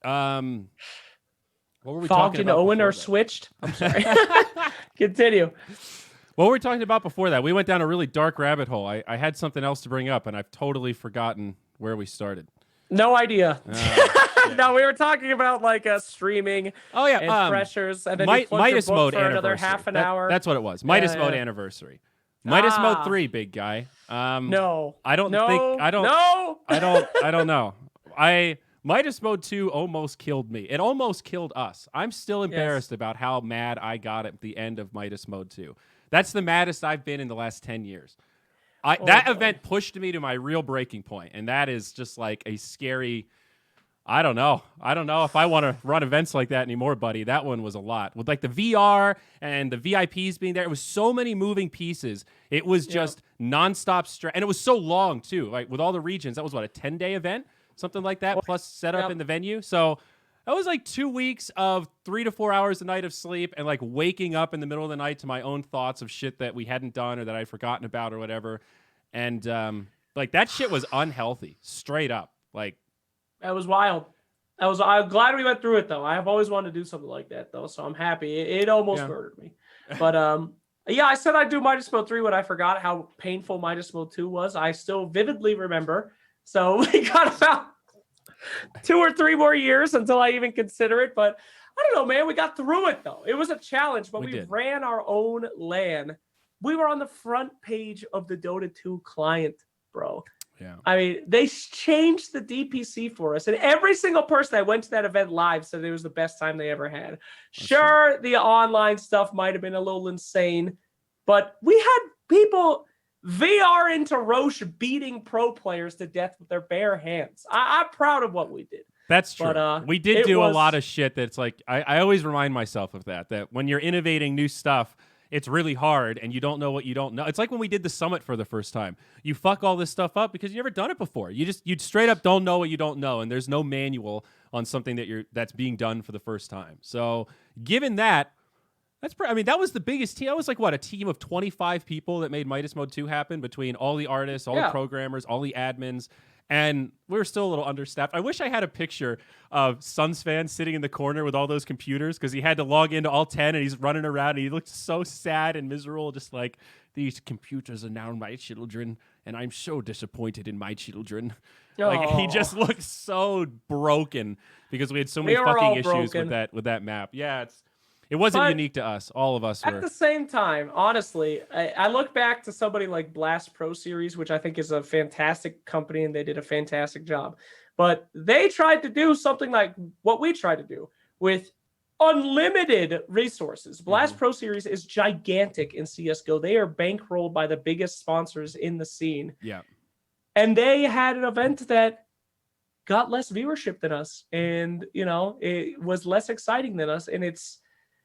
What were we Fogged talking and about? Owen are switched. I'm sorry. Continue. What were we talking about before that? We went down a really dark rabbit hole. I had something else to bring up, and I've totally forgotten where we started. No idea. No, we were talking about like streaming. Oh yeah, and pressures, and then Midas Mode for another half an hour. That's what it was. Midas Mode anniversary. Midas Mode 3, big guy. No. I don't know. Midas Mode 2 almost killed me. It almost killed us. I'm still embarrassed about how mad I got at the end of Midas Mode 2. That's the maddest I've been in the last 10 years. That event pushed me to my real breaking point, and that is just like a scary... I don't know if I want to run events like that anymore, buddy. That one was a lot. With like the VR and the VIPs being there, it was so many moving pieces. It was just nonstop stress. And it was so long, too. Like with all the regions, that was what, a 10-day event? Something like that, plus setup in the venue. So that was like 2 weeks of 3 to 4 hours a night of sleep and like waking up in the middle of the night to my own thoughts of shit that we hadn't done or that I'd forgotten about or whatever. And like that shit was unhealthy, straight up. Like, that was wild. I'm glad we went through it though. I have always wanted to do something like that though, so I'm happy. It almost murdered me, but I said I'd do Midas Mode 3 when I forgot how painful Midas Mode 2 was. I still vividly remember. So we got about 2 or 3 more years until I even consider it. But I don't know, man. We got through it though. It was a challenge, but we ran our own LAN. We were on the front page of the Dota 2 client, bro. Yeah. I mean, they changed the DPC for us. And every single person that went to that event live said it was the best time they ever had. Sure, the online stuff might have been a little insane, but we had people VR into Roche beating pro players to death with their bare hands. I'm proud of what we did. That's true. But, we did do a lot of shit that's like, I always remind myself of that when you're innovating new stuff, it's really hard and you don't know what you don't know. It's like when we did the summit for the first time. You fuck all this stuff up because you never done it before. You straight up don't know what you don't know, and there's no manual on something that's being done for the first time. So given that, that was the biggest team. I was like, what, a team of 25 people that made Midas Mode 2 happen between all the artists, all the programmers, all the admins. And we were still a little understaffed. I wish I had a picture of Suns fan sitting in the corner with all those computers because he had to log into all 10 and he's running around and he looked so sad and miserable, just like, these computers are now my children and I'm so disappointed in my children. Like, he just looked so broken because we had so many fucking issues with that map. Yeah, it wasn't unique to us. All of us were. At the same time, honestly, I look back to somebody like Blast Pro Series, which I think is a fantastic company, and they did a fantastic job. But they tried to do something like what we tried to do with unlimited resources. Blast Pro Series is gigantic in CSGO. They are bankrolled by the biggest sponsors in the scene. Yeah. And they had an event that got less viewership than us. And, it was less exciting than us. And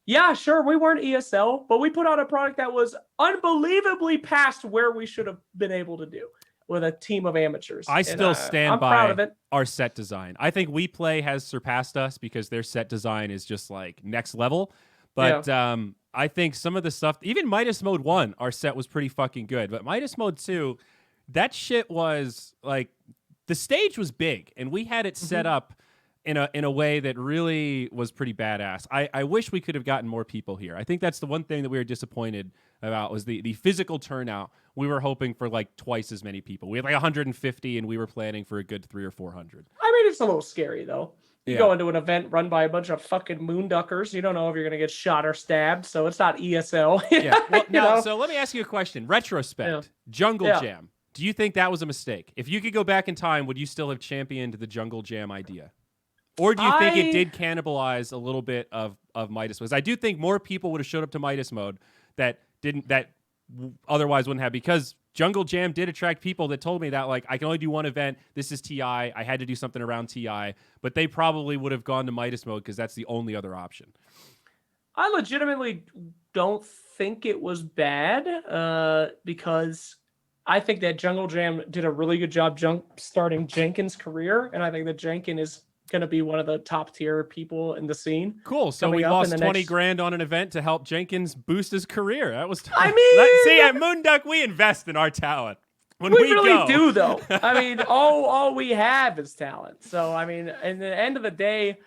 yeah, sure, we weren't ESL, but we put out a product that was unbelievably past where we should have been able to do with a team of amateurs. I still stand by our set design. I think WePlay has surpassed us because their set design is just like next level. But I think some of the stuff, even Midas Mode 1, our set was pretty fucking good. But Midas Mode 2, that shit was like, the stage was big, and we had it set up in a way that really was pretty badass. I wish we could have gotten more people here. I think that's the one thing that we were disappointed about, was the physical turnout. We were hoping for like twice as many people. We had like 150, and we were planning for a good 300 or 400. I mean, it's a little scary though. You go into an event run by a bunch of fucking moonduckers. You don't know if you're gonna get shot or stabbed, so it's not ESL. Yeah. Well, now, so let me ask you a question. Retrospect, Jungle Jam. Do you think that was a mistake? If you could go back in time, would you still have championed the Jungle Jam idea? Or do you think it did cannibalize a little bit of Midas Mode? I do think more people would have showed up to Midas Mode that otherwise wouldn't have, because Jungle Jam did attract people that told me that, like, I can only do one event. This is TI. I had to do something around TI. But they probably would have gone to Midas Mode because that's the only other option. I legitimately don't think it was bad because I think that Jungle Jam did a really good job starting Jenkins' career. And I think that Jenkins is going to be one of the top tier people in the scene. Cool. So we lost 20 grand on an event to help Jenkins boost his career. That was see, at Moonduck, we invest in our talent. When we really do, though. I mean, all we have is talent. So, I mean, at the end of the day,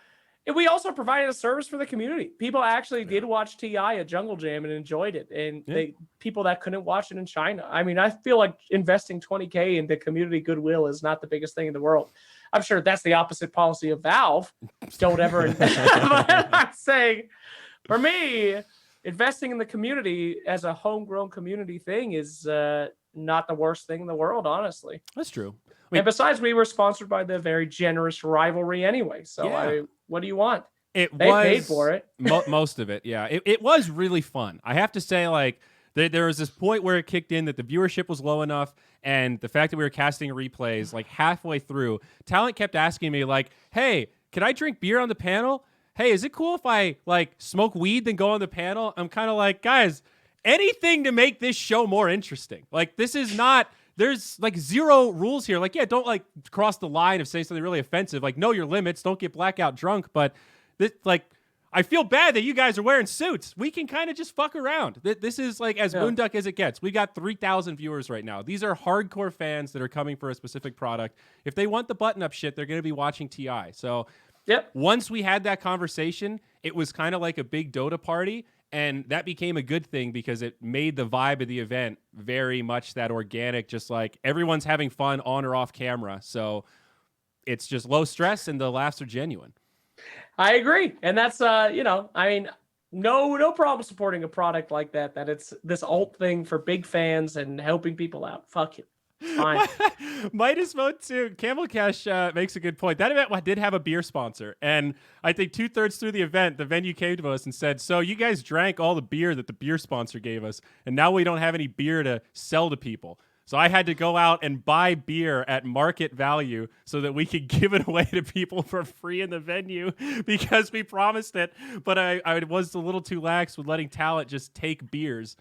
we also provided a service for the community. People actually did watch TI at Jungle Jam and enjoyed it. And people that couldn't watch it in China. I mean, I feel like investing 20K into community goodwill is not the biggest thing in the world. I'm sure that's the opposite policy of Valve. Don't ever invest. I'm saying, for me, investing in the community as a homegrown community thing is not the worst thing in the world, honestly. That's true. And besides, we were sponsored by the very generous rivalry anyway. So what do you want? They paid for it. Most of it, yeah. It was really fun. I have to say, like, there was this point where it kicked in that the viewership was low enough, and the fact that we were casting replays, like halfway through, talent kept asking me, like, hey, can I drink beer on the panel? Hey, is it cool if I, like, smoke weed then go on the panel? I'm kind of like, guys, anything to make this show more interesting. Like, this is not... There's like zero rules here. Like, yeah, don't like cross the line of saying something really offensive. Like, know your limits. Don't get blackout drunk. But this, like, I feel bad that you guys are wearing suits. We can kind of just fuck around. This is like as Moonduck as it gets. We got 3,000 viewers right now. These are hardcore fans that are coming for a specific product. If they want the button-up shit, they're going to be watching TI. So once we had that conversation, it was kind of like a big Dota party. And that became a good thing because it made the vibe of the event very much that organic, just like everyone's having fun on or off camera. So it's just low stress and the laughs are genuine. I agree. And that's, I mean, no problem supporting a product like that, that it's this alt thing for big fans and helping people out. Fuck it. Fine. Midas Mode 2, Camel Cash makes a good point. That event did have a beer sponsor, and I think 2/3 through the event, the venue came to us and said, so you guys drank all the beer that the beer sponsor gave us, and now we don't have any beer to sell to people. So I had to go out and buy beer at market value so that we could give it away to people for free in the venue because we promised it. But I was a little too lax with letting talent just take beers.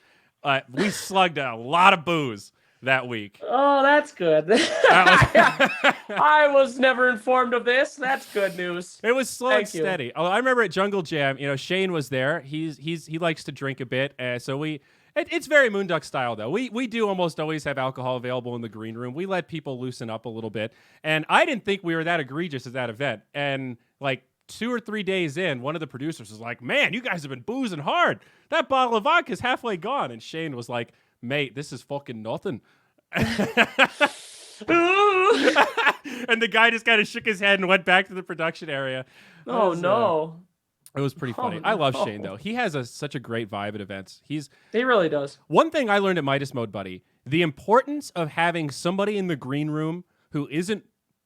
We slugged a lot of booze that week. Oh, that's good. I was never informed of this. That's good news. It was slow and steady. I remember at Jungle Jam, Shane was there. He likes to drink a bit, so it's very Moonduck style though. We do almost always have alcohol available in the green room. We let people loosen up a little bit, and I didn't think we were that egregious at that event. And like 2 or 3 days in, one of the producers was like, "Man, you guys have been boozing hard. That bottle of vodka is halfway gone." And Shane was like, "Mate, this is fucking nothing." And the guy just kind of shook his head and went back to the production area. Oh, no. It was pretty funny. I love Shane, though. He has such a great vibe at events. He really does. One thing I learned at Midas Mode, buddy, the importance of having somebody in the green room who isn't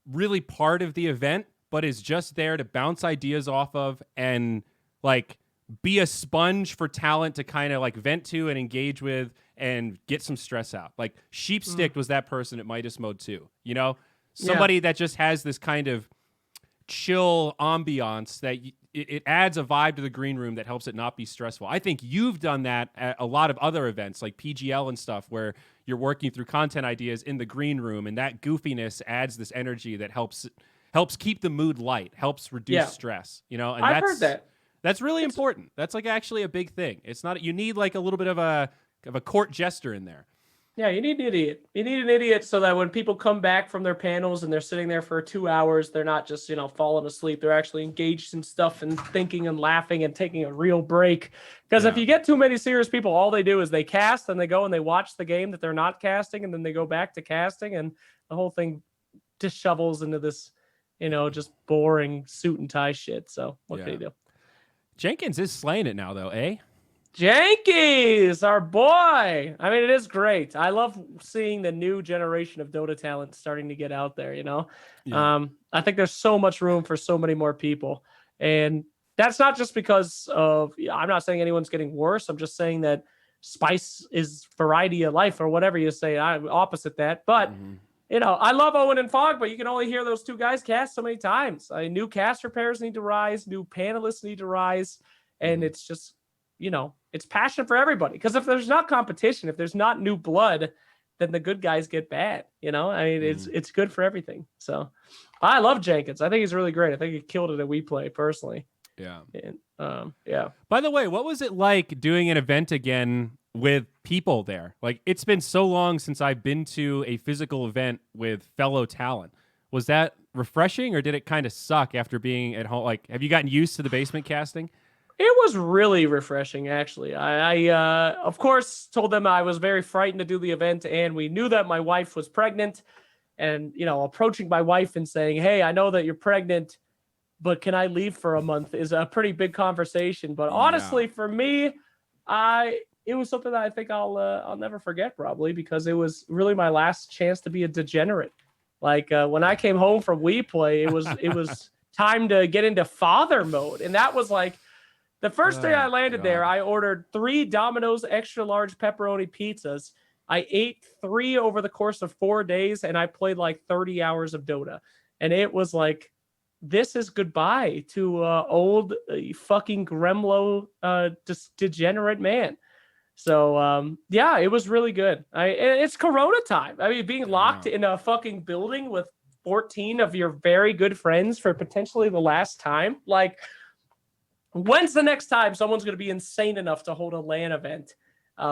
really part of the event, but is just there to bounce ideas off of and, like, be a sponge for talent to kind of, like, vent to and engage with and get some stress out. Like, Sheepstick was that person at Midas Mode 2, Somebody that just has this kind of chill ambiance that it adds a vibe to the green room that helps it not be stressful. I think you've done that at a lot of other events like PGL and stuff where you're working through content ideas in the green room, and that goofiness adds this energy that helps keep the mood light, helps reduce stress, and I've heard that. That's really important. That's like actually a big thing. It's not, you need like a little bit of a court jester in there. Yeah, you need an idiot. You need an idiot so that when people come back from their panels and they're sitting there for 2 hours, they're not just, falling asleep. They're actually engaged in stuff and thinking and laughing and taking a real break. Because if you get too many serious people, all they do is they cast and they go and they watch the game that they're not casting, and then they go back to casting, and the whole thing dishevels into this, just boring suit and tie shit. So what can you do? Jenkins is slaying it now, though, eh? Jenkins, our boy. I mean, it is great. I love seeing the new generation of Dota talent starting to get out there, Yeah. I think there's so much room for so many more people. And that's not just because of, I'm not saying anyone's getting worse. I'm just saying that spice is variety of life, or whatever you say. I'm opposite that. But, I love Owen and Fogg, but you can only hear those two guys cast so many times. New caster pairs need to rise. New panelists need to rise. And it's just, it's passion for everybody. Because if there's not competition, if there's not new blood, then the good guys get bad. It's good for everything. So I love Jenkins. I think he's really great. I think he killed it at WePlay personally. Yeah. And, yeah. By the way, what was it like doing an event again with people there? Like, it's been so long since I've been to a physical event with fellow talent. Was that refreshing, or did it kind of suck after being at home? Like, have you gotten used to the basement casting? It was really refreshing, actually. I of course, told them I was very frightened to do the event, and we knew that my wife was pregnant. And, approaching my wife and saying, hey, I know that you're pregnant, but can I leave for a month is a pretty big conversation. But honestly, for me, it was something that I think I'll never forget, probably, because it was really my last chance to be a degenerate. Like when I came home from WePlay, it was time to get into father mode, and that was like. The first day I landed there, I ordered 3 Domino's extra large pepperoni pizzas. I ate 3 over the course of 4 days, and I played like 30 hours of Dota. And it was like, this is goodbye to old fucking Gremlo degenerate man. So, yeah, it was really good. It's Corona time. I mean, being locked in a fucking building with 14 of your very good friends for potentially the last time, like... When's the next time someone's going to be insane enough to hold a LAN event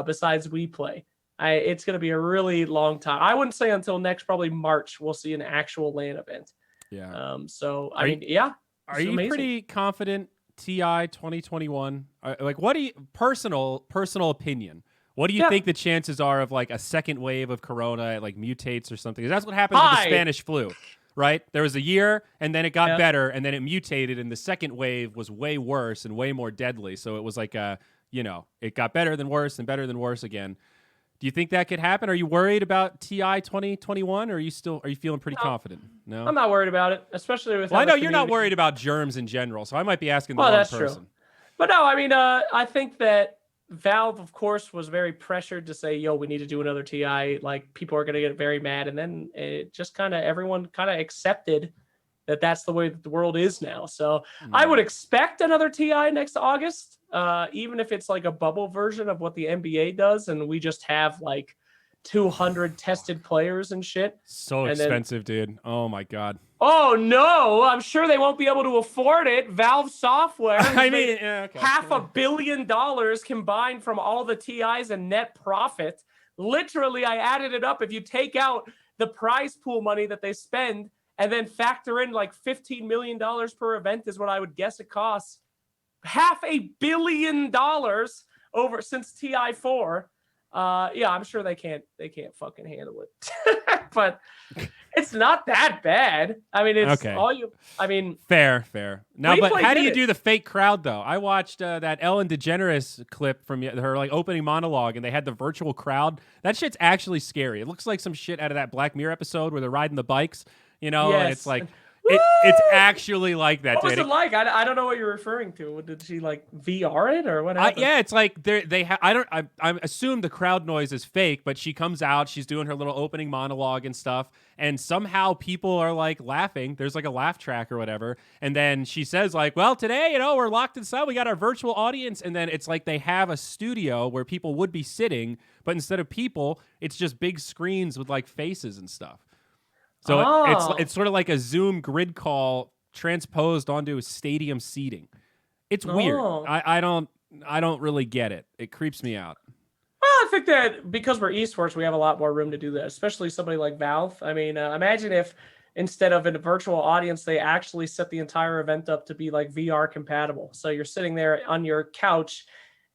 besides WePlay? It's going to be a really long time. I wouldn't say until next, probably March, we'll see an actual LAN event. Yeah. So, I mean, yeah. Are you amazing. Pretty confident TI 2021? Like, what do you, personal opinion, what do you think the chances are of like a second wave of Corona, like mutates or something? 'Cause that's what happened with the Spanish flu. Right? There was a year, and then it got better, and then it mutated, and the second wave was way worse and way more deadly. So it was like, it got better than worse and better than worse again. Do you think that could happen? Are you worried about TI 2021, or are you feeling pretty confident? No? I'm not worried about it, especially with... Well, I know you're not worried about germs in general, so I might be asking the wrong person. True. But no, I mean, I think that Valve, of course, was very pressured to say, yo, we need to do another TI. Like, people are going to get very mad. And then it just everyone accepted that that's the way that the world is now. So I would expect another TI next August, even if it's like a bubble version of what the NBA does. And we just have like 200 tested players and shit. So expensive, dude. Oh my God. Oh no, I'm sure they won't be able to afford it. Valve Software I mean, $500 million combined from all the TIs and net profit. Literally, I added it up. If you take out the prize pool money that they spend and then factor in like $15 million per event is what I would guess it costs. $500 million over since TI4. Yeah, I'm sure they can't fucking handle it. But it's not that bad. I mean, it's all you. I mean, fair. Now, but how do you do the fake crowd though? I watched that Ellen DeGeneres clip from her like opening monologue, and they had the virtual crowd. That shit's actually scary. It looks like some shit out of that Black Mirror episode where they're riding the bikes, and it's like. It's actually like that. What was it like? I don't know what you're referring to. Did she like VR it or what happened? Yeah, it's like I assume the crowd noise is fake, but she comes out, she's doing her little opening monologue and stuff, and somehow people are like laughing. There's like a laugh track or whatever, and then she says like, "Well, today, we're locked inside. We got our virtual audience," and then it's like they have a studio where people would be sitting, but instead of people, it's just big screens with like faces and stuff. So it's sort of like a Zoom grid call transposed onto stadium seating. It's weird. I don't really get it. It creeps me out. Well, I think that because we're esports, we have a lot more room to do that, especially somebody like Valve. I mean, imagine if instead of in a virtual audience, they actually set the entire event up to be like VR compatible. So you're sitting there on your couch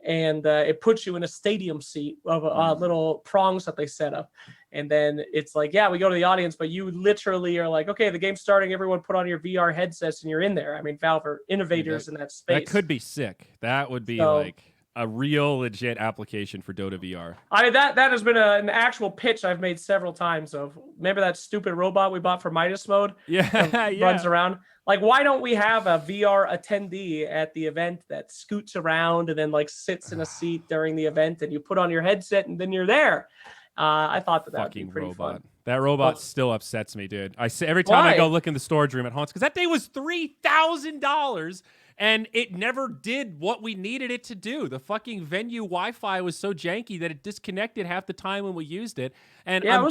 and it puts you in a stadium seat of little prongs that they set up. And then it's like, yeah, we go to the audience, but you literally are like, okay, the game's starting. Everyone put on your VR headsets and you're in there. I mean, Valve are innovators in that space. That could be sick. That would be like a real legit application for Dota VR. I mean, that has been an actual pitch I've made several times of, remember that stupid robot we bought for Midas Mode? Yeah, Runs around. Like, why don't we have a VR attendee at the event that scoots around and then like sits in a seat during the event and you put on your headset and then you're there? I thought that would be pretty fun. That robot still upsets me, dude. Every time I go look in the storage room at Haunts, because that day was $3,000 and it never did what we needed it to do. The fucking venue Wi-Fi was so janky that it disconnected half the time when we used it. And yeah,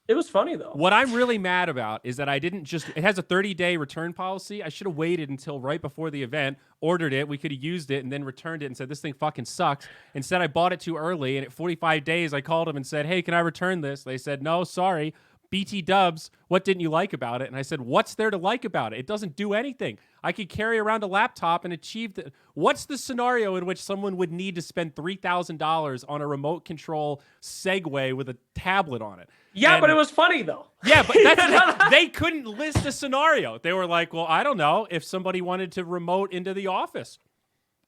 it was funny though. What I'm really mad about is that I didn't just, it has a 30-day return policy. I should have waited until right before the event, ordered it, we could have used it, and then returned it and said, this thing fucking sucks. Instead, I bought it too early, and at 45 days, I called them and said, hey, can I return this? They said, no, sorry. BT dubs, what didn't you like about it? And I said, what's there to like about it? It doesn't do anything. I could carry around a laptop and achieve the... What's the scenario in which someone would need to spend $3,000 on a remote control Segway with a tablet on it? Yeah, but it was funny, though. Yeah, but they couldn't list a scenario. They were like, well, I don't know, if somebody wanted to remote into the office.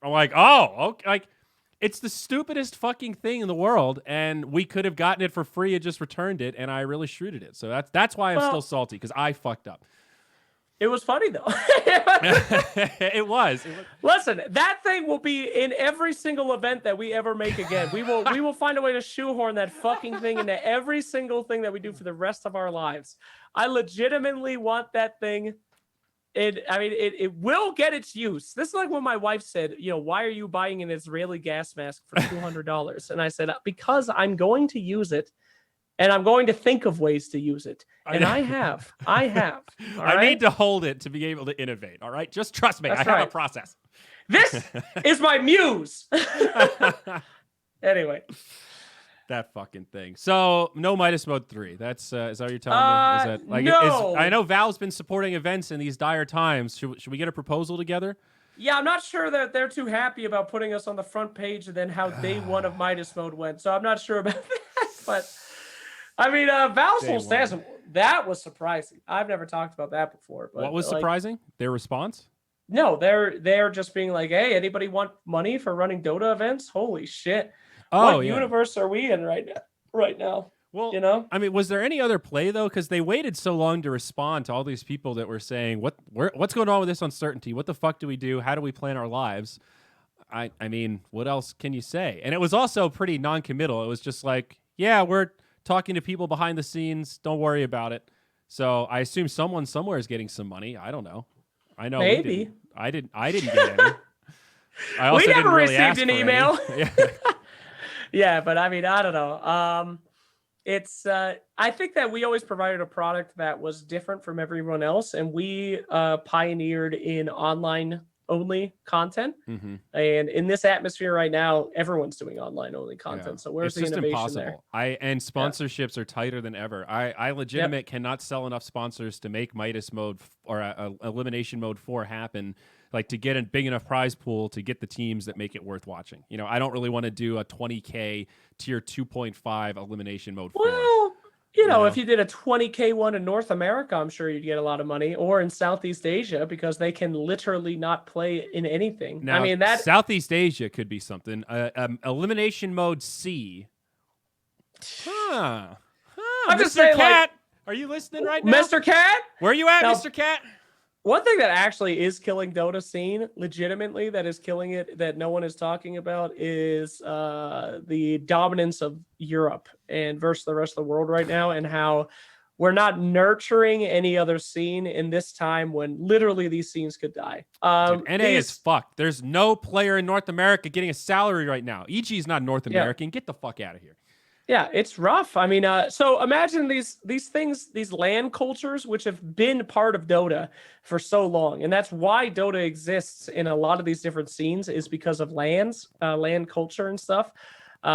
I'm like, oh, okay. Like, it's the stupidest fucking thing in the world, and we could have gotten it for free and just returned it, and I really shrewded it. So that's why I'm still salty, because I fucked up. It was funny, though. It was. Listen, that thing will be in every single event that we ever make again. We will find a way to shoehorn that fucking thing into every single thing that we do for the rest of our lives. I legitimately want that thing. It will get its use. This is like when my wife said, why are you buying an Israeli gas mask for $200? And I said, because I'm going to use it. And I'm going to think of ways to use it. And I have. All right? I need to hold it to be able to innovate. All right. Just trust me. I have a process. This is my muse. Anyway. That fucking thing. So no Midas Mode 3. That's is that what you're telling me? Is that like no. I know Valve's been supporting events in these dire times. Should we get a proposal together? Yeah, I'm not sure that they're too happy about putting us on the front page and then how day one of Midas Mode went. So I'm not sure about that. But I mean, Valve's whole stance, that was surprising. I've never talked about that before. But what was surprising? Their response? No, they're just being like, hey, anybody want money for running Dota events? Holy shit. Oh, what universe are we in right now? Well, I mean, was there any other play, though? Because they waited so long to respond to all these people that were saying, what's going on with this uncertainty? What the fuck do we do? How do we plan our lives? I mean, what else can you say? And it was also pretty non-committal. It was just like, yeah, we're talking to people behind the scenes. Don't worry about it. So I assume someone somewhere is getting some money. I don't know. I know. Maybe. I didn't get any. I also we never didn't really received an email. Yeah. Yeah, but I mean, I don't know. It's I think that we always provided a product that was different from everyone else, and we pioneered in online only content. Mm-hmm. And in this atmosphere right now, everyone's doing online only content. Yeah. So where's the innovation impossible. there? And sponsorships are tighter than ever. I legitimate cannot sell enough sponsors to make Midas Mode or Elimination Mode 4 happen. Like to get a big enough prize pool to get the teams that make it worth watching. I don't really want to do a 20K tier 2.5 Elimination Mode 4. Well, if you did a 20K one in North America, I'm sure you'd get a lot of money, or in Southeast Asia, because they can literally not play in anything. Now, I mean, that Southeast Asia could be something. Elimination Mode C. I'm just saying, Cat, are you listening right now? Mr. Cat? Where are you at, Mr. Cat? One thing that actually is killing Dota scene, legitimately, that is killing it, that no one is talking about, is the dominance of Europe and versus the rest of the world right now, and how we're not nurturing any other scene in this time when literally these scenes could die. Dude, NA is fucked. There's no player in North America getting a salary right now. EG is not North American. Get the fuck out of here. Yeah, it's rough. I mean, so imagine these things, these LAN cultures, which have been part of Dota for so long. And that's why Dota exists in a lot of these different scenes, is because of LAN culture and stuff.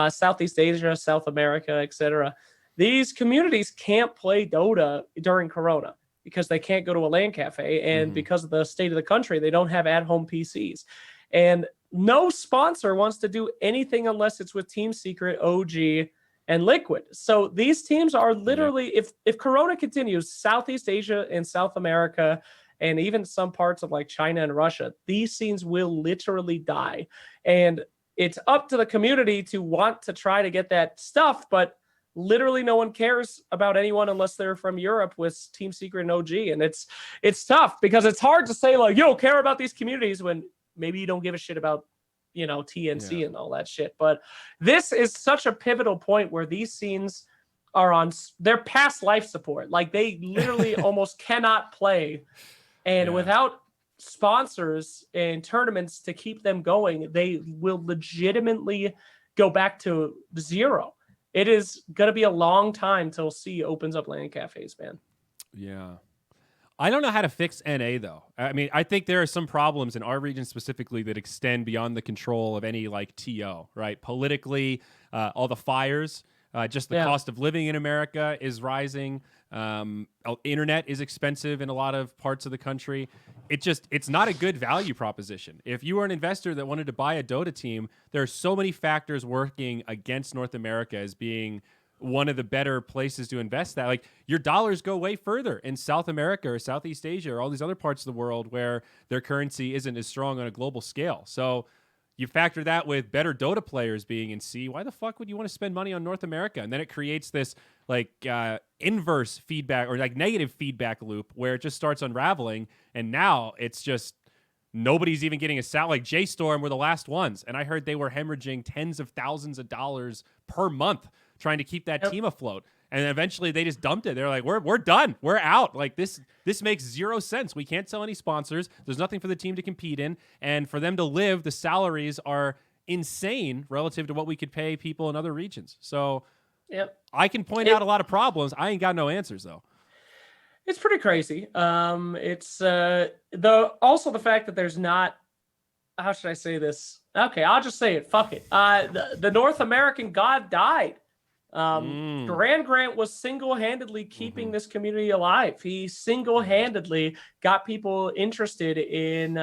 Southeast Asia, South America, etc. These communities can't play Dota during Corona because they can't go to a LAN cafe, and because of the state of the country, they don't have at-home PCs. And no sponsor wants to do anything unless it's with Team Secret, OG, and Liquid. So these teams are literally, if Corona continues, Southeast Asia and South America, and even some parts of like China and Russia, these scenes will literally die. And it's up to the community to want to try to get that stuff, but literally no one cares about anyone unless they're from Europe with Team Secret and OG. And it's tough because it's hard to say like, yo, care about these communities when maybe you don't give a shit about, you know, TNC and all that shit. But this is such a pivotal point where these scenes are on, they're past life support. Like they literally almost cannot play. And without sponsors and tournaments to keep them going, they will legitimately go back to zero. It is going to be a long time till C opens up LAN cafes, man. Yeah. I don't know how to fix NA, though. I mean, I think there are some problems in our region specifically that extend beyond the control of any, like, TO, right? Politically, all the fires, just the cost of living in America is rising. Internet is expensive in a lot of parts of the country. It's not a good value proposition. If you are an investor that wanted to buy a Dota team, there are so many factors working against North America as being one of the better places to invest that. Like your dollars go way further in South America or Southeast Asia or all these other parts of the world where their currency isn't as strong on a global scale. So you factor that with better Dota players being in C, why the fuck would you want to spend money on North America? And then it creates this like inverse feedback or like negative feedback loop where it just starts unraveling. And now it's just nobody's even getting a salary. Like J-Storm were the last ones. And I heard they were hemorrhaging tens of thousands of dollars per month trying to keep that team afloat. And eventually they just dumped it. They're like, we're done. We're out. Like this makes zero sense. We can't sell any sponsors. There's nothing for the team to compete in. And for them to live, the salaries are insane relative to what we could pay people in other regions. So I can point out a lot of problems. I ain't got no answers though. It's pretty crazy. It's also the fact that there's not, how should I say this? Okay, I'll just say it. Fuck it. The North American god died. Grant was single-handedly keeping this community alive. He single-handedly got people interested in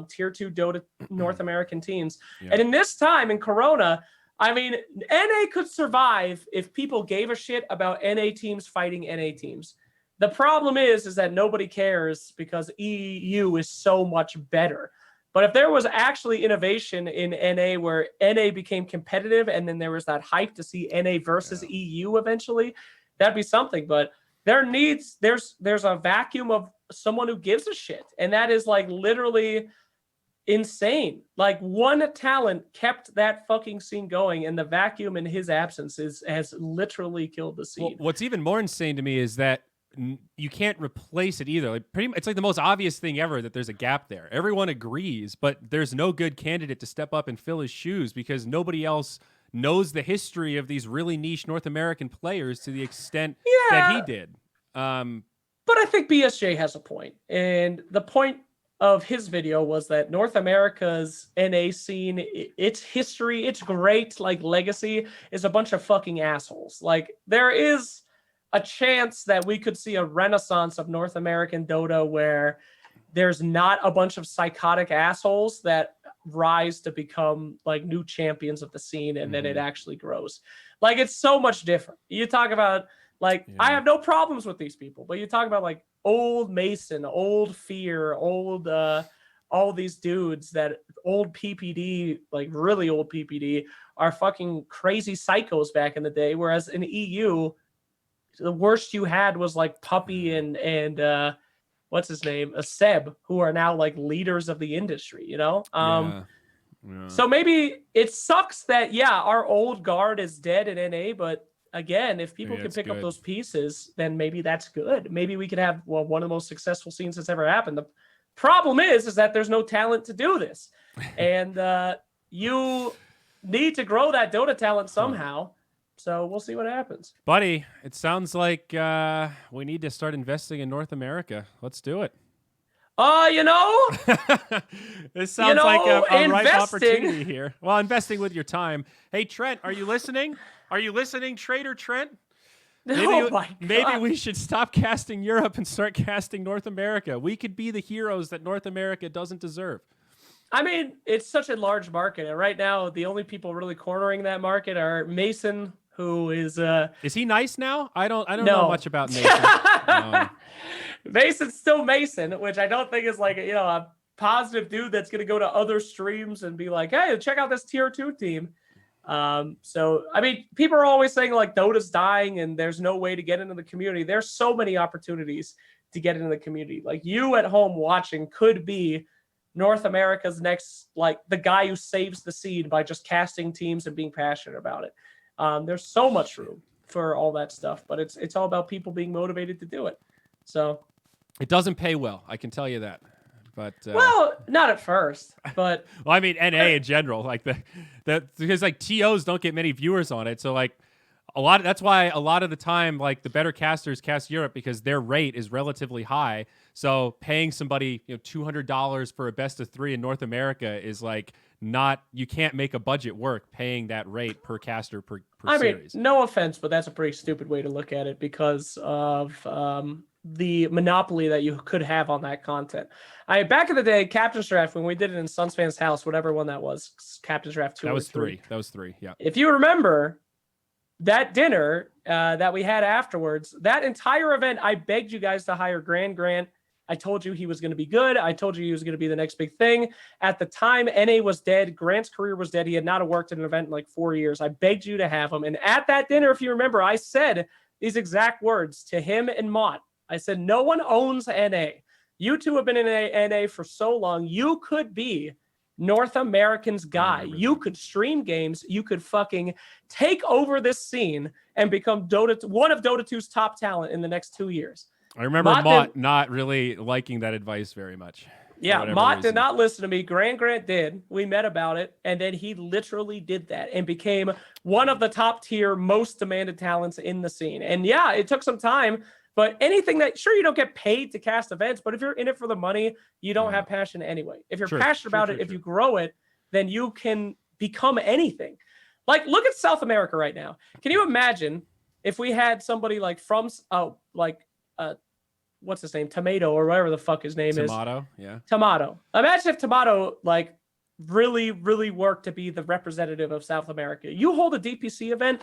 tier 2 Dota North American teams. And in this time in Corona, I mean, NA could survive if people gave a shit about NA teams fighting NA teams. The problem is that nobody cares because EU is so much better. But if there was actually innovation in NA where NA became competitive and then there was that hype to see NA versus EU eventually, that'd be something. But there's a vacuum of someone who gives a shit. And that is like literally insane. Like one talent kept that fucking scene going, and the vacuum in his absence has literally killed the scene. Well, what's even more insane to me is that you can't replace it either. Like it's like the most obvious thing ever that there's a gap there. Everyone agrees, but there's no good candidate to step up and fill his shoes because nobody else knows the history of these really niche North American players to the extent that he did. But I think BSJ has a point. And the point of his video was that North America's NA scene, its history, its great like legacy is a bunch of fucking assholes. Like there is a chance that we could see a renaissance of North American Dota where there's not a bunch of psychotic assholes that rise to become like new champions of the scene, and then it actually grows. Like it's so much different. You talk about like, I have no problems with these people, but you talk about like old Mason, old Fear, old all these dudes that old PPD, like really old PPD, are fucking crazy psychos back in the day, whereas in EU the worst you had was like Puppy and what's his name, Seb, who are now like leaders of the industry, you know? So maybe it sucks that our old guard is dead in NA, but again, if people can pick up those pieces, then maybe that's good. Maybe we could have one of the most successful scenes that's ever happened. The problem is that there's no talent to do this, and you need to grow that Dota talent somehow. So we'll see what happens. Buddy, it sounds like we need to start investing in North America. Let's do it. You know, This sounds like a ripe investing. opportunity here. Well, investing with your time. Hey, Trent, are you listening? Are you listening, Trader Trent? Oh my God. Maybe we should stop casting Europe and start casting North America. We could be the heroes that North America doesn't deserve. I mean, it's such a large market, and right now the only people really cornering that market are Mason, who is he nice now? I don't know No. much about Mason. No. Mason's still Mason, which I don't think is like a positive dude that's gonna go to other streams and be like, hey, check out this tier 2 team. So I mean, people are always saying like Dota's dying and there's no way to get into the community. There's so many opportunities to get into the community. Like you at home watching could be North America's next, like the guy who saves the scene by just casting teams and being passionate about it. There's so much room for all that stuff, but it's all about people being motivated to do it. So it doesn't pay well, I can tell you that. But well, not at first, but well, I mean NA in general, like because like TOs don't get many viewers on it, so like that's why a lot of the time like the better casters cast Europe because their rate is relatively high. So paying somebody $200 for a best of 3 in North America is like you can't make a budget work paying that rate per caster per series. I mean, no offense, but that's a pretty stupid way to look at it because of the monopoly that you could have on that content. Back in the day, Captain's Draft, when we did it in Sunsfan's house, whatever one that was, Captain's Draft 2 that was or 3. That was 3, yeah. If you remember that dinner that we had afterwards, that entire event, I begged you guys to hire Grant. I told you he was going to be good. I told you he was going to be the next big thing. At the time, NA was dead. Grant's career was dead. He had not worked at an event in like 4 years. I begged you to have him. And at that dinner, if you remember, I said these exact words to him and Mott. I said, no one owns NA. You two have been in NA for so long. You could be North American's guy. You could stream games. You could fucking take over this scene and become one of Dota 2's top talent in the next 2 years. I remember Mott not really liking that advice very much. Yeah, Mott did not listen to me. Grant did. We met about it, and then he literally did that and became one of the top tier, most demanded talents in the scene. And yeah, it took some time, but anything that, sure, you don't get paid to cast events, but if you're in it for the money, you don't have passion anyway. If you're passionate about it, if you grow it, then you can become anything. Like, look at South America right now. Can you imagine if we had somebody like from, what's his name? Tomato or whatever the fuck his name is. Tomato, yeah. Tomato. Imagine if Tomato, like, really, really worked to be the representative of South America. You hold a DPC event,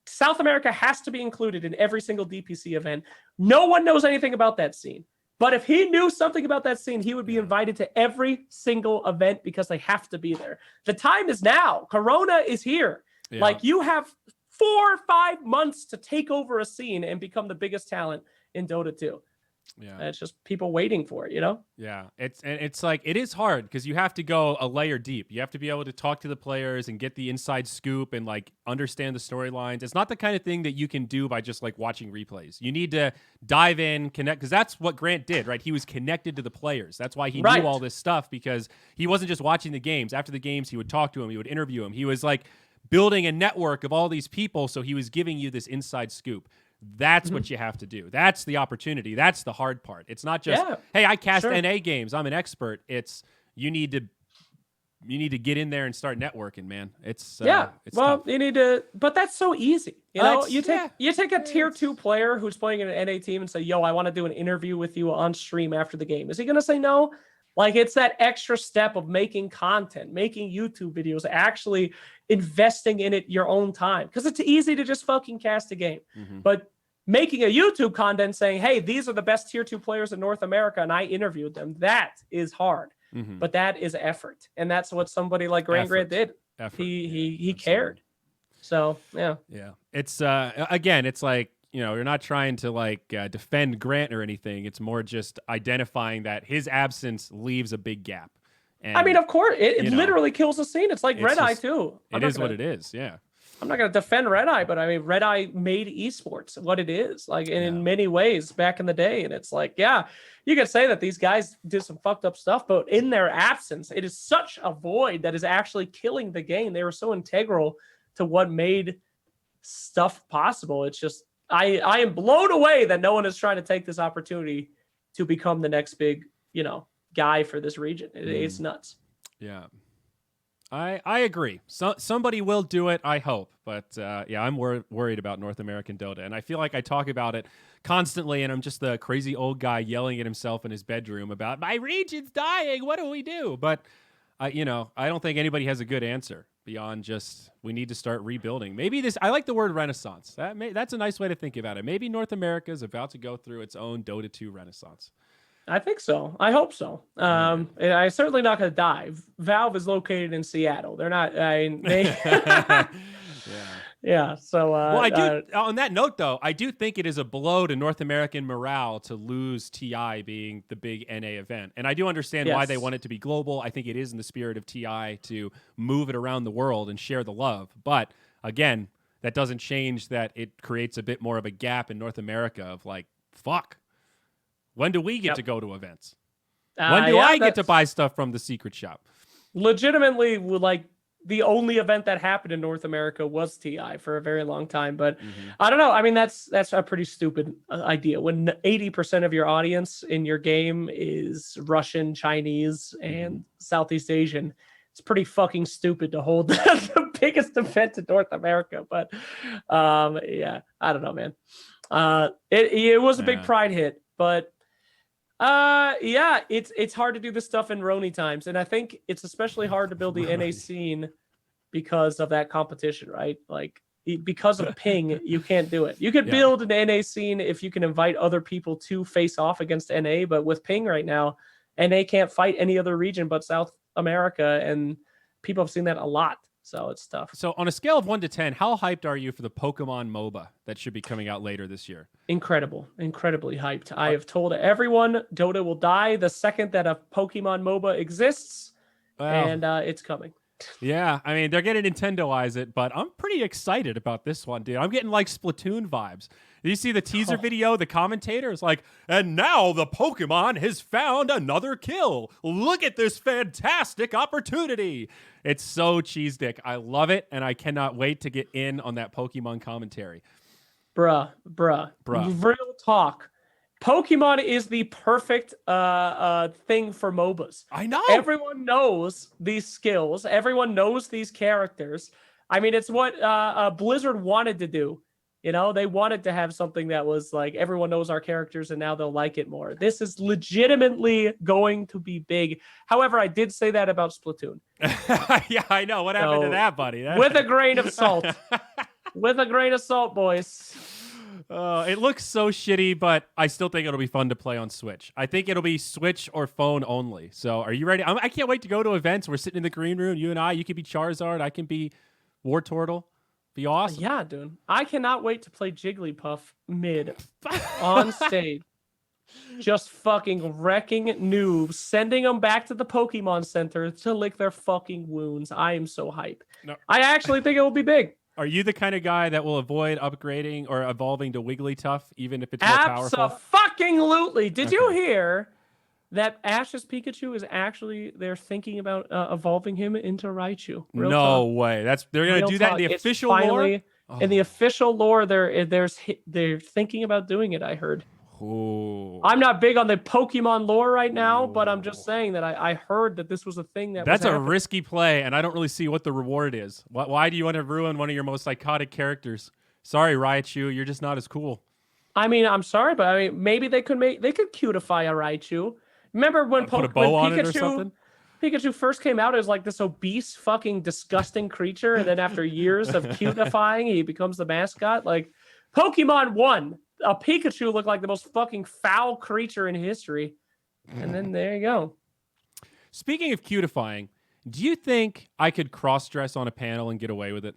South America has to be included in every single DPC event. No one knows anything about that scene. But if he knew something about that scene, he would be invited to every single event because they have to be there. The time is now. Corona is here. Yeah. Like, you have 4 or 5 months to take over a scene and become the biggest talent in Dota 2. Yeah, and it's just people waiting for it, you know? Yeah, it's like, it is hard because you have to go a layer deep. You have to be able to talk to the players and get the inside scoop and like understand the storylines. It's not the kind of thing that you can do by just like watching replays. You need to dive in, connect, because that's what Grant did, right? He was connected to the players. That's why he knew all this stuff, because he wasn't just watching the games. After the games, he would talk to him, he would interview him. He was like building a network of all these people, so he was giving you this inside scoop. That's what you have to do. That's the opportunity. That's the hard part. It's not just, hey, I cast NA games, I'm an expert. It's you need to get in there and start networking, man. It's it's tough. You need to, but that's so easy. You know, you take a tier 2 player who's playing in an NA team and say, yo, I want to do an interview with you on stream after the game. Is he gonna say no? Like, it's that extra step of making content, making YouTube videos, actually investing in it your own time. Because it's easy to just fucking cast a game. But making a YouTube content saying, hey, these are the best tier 2 players in North America, and I interviewed them, that is hard. But that is effort. And that's what somebody like Grant did. He cared. So, yeah. Yeah. It's, again, it's like, you know, you're not trying to like defend Grant or anything. It's more just identifying that his absence leaves a big gap. And, I mean, of course, it literally kills the scene. It's like Red Eye too. It is what it is. Yeah. I'm not going to defend Red Eye, but I mean, Red Eye made esports what it is, like in many ways back in the day. And it's like, yeah, you could say that these guys did some fucked up stuff, but in their absence, it is such a void that is actually killing the game. They were so integral to what made stuff possible. It's just, I am blown away that no one is trying to take this opportunity to become the next big guy for this region. It's nuts. Yeah. I agree. Somebody will do it, I hope. But yeah, I'm worried about North American Dota. And I feel like I talk about it constantly, and I'm just the crazy old guy yelling at himself in his bedroom about, my region's dying, what do we do? But, I don't think anybody has a good answer beyond just we need to start rebuilding. Maybe I like the word renaissance. That's a nice way to think about it. Maybe North America is about to go through its own Dota 2 renaissance. I think so. I hope so. I'm certainly not going to die. Valve is located in Seattle. They're not. Yeah. So, well, I do. On that note, though, I do think it is a blow to North American morale to lose TI being the big NA event, and I do understand why they want it to be global. I think it is in the spirit of TI to move it around the world and share the love. But again, that doesn't change that it creates a bit more of a gap in North America of like, fuck. When do we get to go to events? When do I get to buy stuff from the secret shop? Legitimately, like the only event that happened in North America was TI for a very long time. But I don't know. I mean, that's a pretty stupid idea. When 80% of your audience in your game is Russian, Chinese, and Southeast Asian, it's pretty fucking stupid to hold the biggest event in North America. But yeah, I don't know, man. It was a big pride hit, but yeah, it's hard to do this stuff in Roni times, and I think it's especially hard to build the NA scene because of that competition, right? Like because of ping, you can't do it. You could build an NA scene if you can invite other people to face off against NA, but with ping right now, NA can't fight any other region but South America, and people have seen that a lot. So it's tough. So on a scale of 1 to 10, how hyped are you for the Pokemon MOBA that should be coming out later this year? Incredible. Incredibly hyped. I have told everyone Dota will die the second that a Pokemon MOBA exists, and it's coming. Yeah, I mean, they're going to Nintendo-ize it, but I'm pretty excited about this one, dude. I'm getting like Splatoon vibes. Did you see the teaser video? The commentator is like, and now the Pokemon has found another kill. Look at this fantastic opportunity. It's so cheese dick. I love it, and I cannot wait to get in on that Pokemon commentary. Bruh. Real talk. Pokemon is the perfect thing for MOBAs. I know. Everyone knows these skills. Everyone knows these characters. I mean, it's what Blizzard wanted to do. They wanted to have something that was like, everyone knows our characters and now they'll like it more. This is legitimately going to be big. However, I did say that about Splatoon. Yeah, I know. What happened to that, buddy? With a grain of salt. With a grain of salt, boys. It looks so shitty, but I still think it'll be fun to play on Switch. I think it'll be Switch or phone only. So are you ready? I can't wait to go to events. We're sitting in the green room, you and I. You can be Charizard. I can be Wartortle. Be awesome. Yeah, dude. I cannot wait to play Jigglypuff mid on stage. Just fucking wrecking noobs, sending them back to the Pokemon Center to lick their fucking wounds. I am so hype. No. I actually think it will be big. Are you the kind of guy that will avoid upgrading or evolving to Wigglytuff, even if it's more powerful? Abso-fucking-lutely. Did you hear that Ash's Pikachu is actually, they're thinking about evolving him into Raichu? No way. They're going to do that in the official lore? In the official lore, they're thinking about doing it, I heard. Ooh. I'm not big on the Pokemon lore right now, but I'm just saying that I heard that this was a thing that's a risky play, and I don't really see what the reward is. Why do you want to ruin one of your most iconic characters? Sorry, Raichu, you're just not as cool. I mean, I'm sorry, but I mean, maybe they could cutify a Raichu. Remember when put a bow on it or something? Pikachu first came out as like this obese, fucking disgusting creature, and then after years of cutifying, he becomes the mascot. Like Pokemon 1. A Pikachu looked like the most fucking foul creature in history. And then there you go. Speaking of cutifying, do you think I could cross-dress on a panel and get away with it?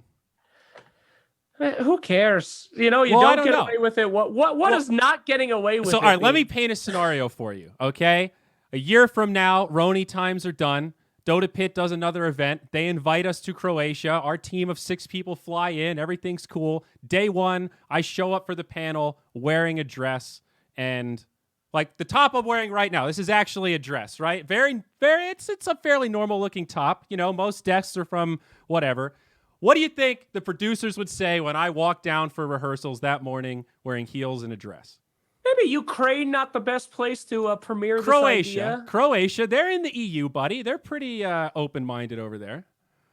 Who cares? Don't get away with it. What is not getting away with it? So, all right, let me paint a scenario for you, okay? A year from now, Roni times are done. Dota Pit does another event. They invite us to Croatia. Our team of 6 people fly in. Everything's cool. Day 1, I show up for the panel wearing a dress. And like the top I'm wearing right now, this is actually a dress, right? It's a fairly normal looking top. Most desks are from whatever. What do you think the producers would say when I walk down for rehearsals that morning wearing heels and a dress? Maybe Ukraine not the best place to premiere this idea. Croatia, they're in the EU, buddy. They're pretty open-minded over there.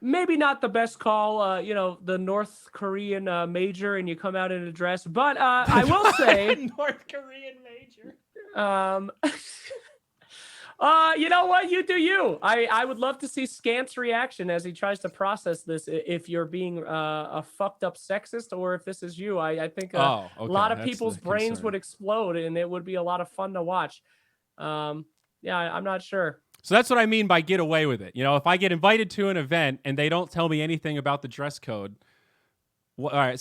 Maybe not the best call, you know, the North Korean major, and you come out in a dress. But I will say, North Korean major. You know what? You do you. I would love to see Scant's reaction as he tries to process this. If you're being a fucked up sexist, or if this is you, I think a lot of people's brains would explode, and it would be a lot of fun to watch. Yeah, I'm not sure. So that's what I mean by get away with it. You know, if I get invited to an event and they don't tell me anything about the dress code, all right,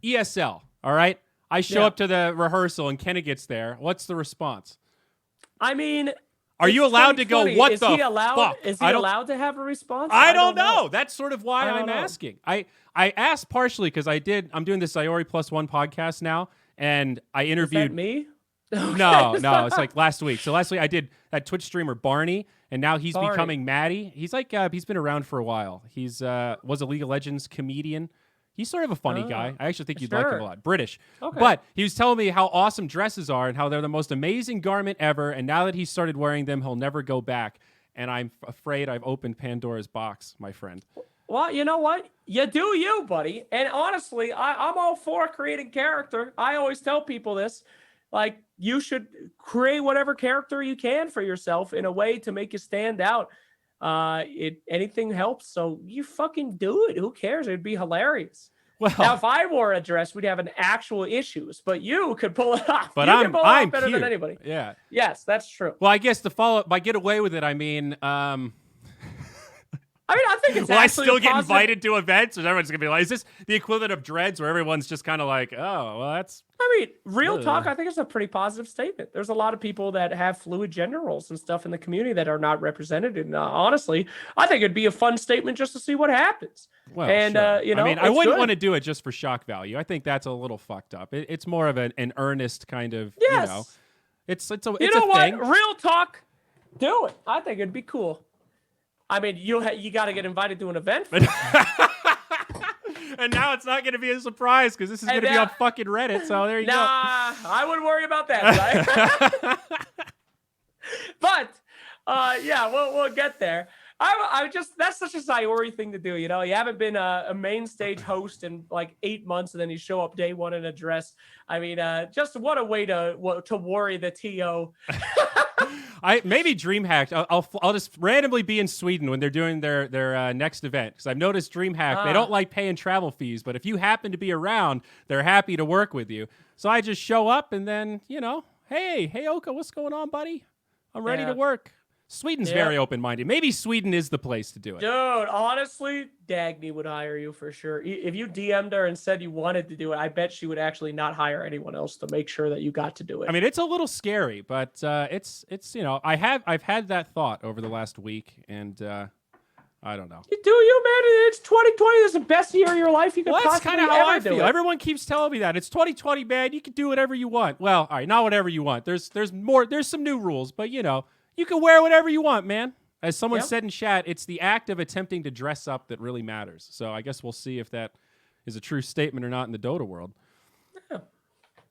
ESL, all right? I show up to the rehearsal and Kenna gets there. What's the response? I mean, are you allowed to go, what the fuck? Is he allowed to have a response? I don't know. That's sort of why I'm asking. I asked partially because I'm doing the Zyori +1 podcast now, and I interviewed... Is that me? No, it's like last week. So last week I did that Twitch streamer Barney, and now he's becoming Maddie. He's like he's been around for a while. He's was a League of Legends comedian. He's sort of a funny guy. I actually think you'd like him a lot. British. Okay. But he was telling me how awesome dresses are and how they're the most amazing garment ever. And now that he's started wearing them, he'll never go back. And I'm afraid I've opened Pandora's box, my friend. Well, you know what? You do you, buddy. And honestly, I'm all for creating character. I always tell people this. Like, you should create whatever character you can for yourself in a way to make you stand out. Anything helps, so you fucking do it. Who cares? It'd be hilarious. Well, now, if I wore a dress, we'd have an actual issues, but you could pull it off. But I'm better cute. than anybody. Yeah. Yes, that's true. Well, I guess the follow-up, by get away with it, I mean... I think it's will I still get invited to events? Or everyone's going to be like, is this the equivalent of dreads where everyone's just kind of like, oh, well, that's... I mean, real talk, I think it's a pretty positive statement. There's a lot of people that have fluid gender roles and stuff in the community that are not represented. And honestly, I think it'd be a fun statement just to see what happens. Well, and, sure. you know, I mean, I wouldn't want to do it just for shock value. I think that's a little fucked up. It's more of an earnest kind of, you know, it's a thing. Real talk, do it. I think it'd be cool. I mean, you got to get invited to an event. And now it's not going to be a surprise because this is going to be on fucking Reddit. So there you go. Nah, I wouldn't worry about that. Right? But yeah, we'll get there. I just, that's such a Zyori thing to do. You know, you haven't been a main stage host in like 8 months, and then you show up day one in a dress. I mean, just what a way to worry the TO. Maybe DreamHack. I'll just randomly be in Sweden when they're doing their next event, because I've noticed DreamHack, they don't like paying travel fees, but if you happen to be around, they're happy to work with you. So I just show up and then, you know, hey Oka, what's going on, buddy? I'm ready to work. Sweden's very open-minded. Maybe Sweden is the place to do it. Dude, honestly, Dagny would hire you for sure. If you DM'd her and said you wanted to do it, I bet she would actually not hire anyone else to make sure that you got to do it. I mean, it's a little scary, but it's you know, I've had that thought over the last week, and I don't know. You do you, man? It's 2020. This is the best year of your life you could possibly that's kind of how I feel. It. Everyone keeps telling me that. It's 2020, man. You can do whatever you want. Well, all right, not whatever you want. There's more. There's some new rules, but you know, you can wear whatever you want, man. As someone said in chat, it's the act of attempting to dress up that really matters. So I guess we'll see if that is a true statement or not in the Dota world. Yeah.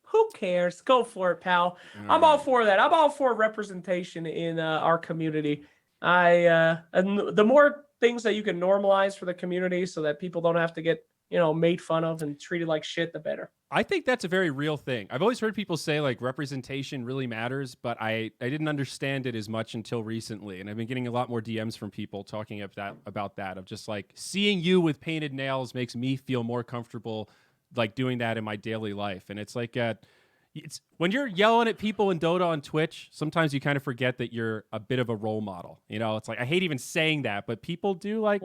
Who cares? Go for it, pal. I'm all for that. I'm all for representation in our community. And the more things that you can normalize for the community so that people don't have to get, you know, made fun of and treated like shit, the better. I think that's a very real thing. I've always heard people say like representation really matters, but I didn't understand it as much until recently. And I've been getting a lot more DMs from people talking about that of just like seeing you with painted nails makes me feel more comfortable like doing that in my daily life. And it's like it's when you're yelling at people in Dota on Twitch, sometimes you kind of forget that you're a bit of a role model. You know, it's like I hate even saying that, but people do like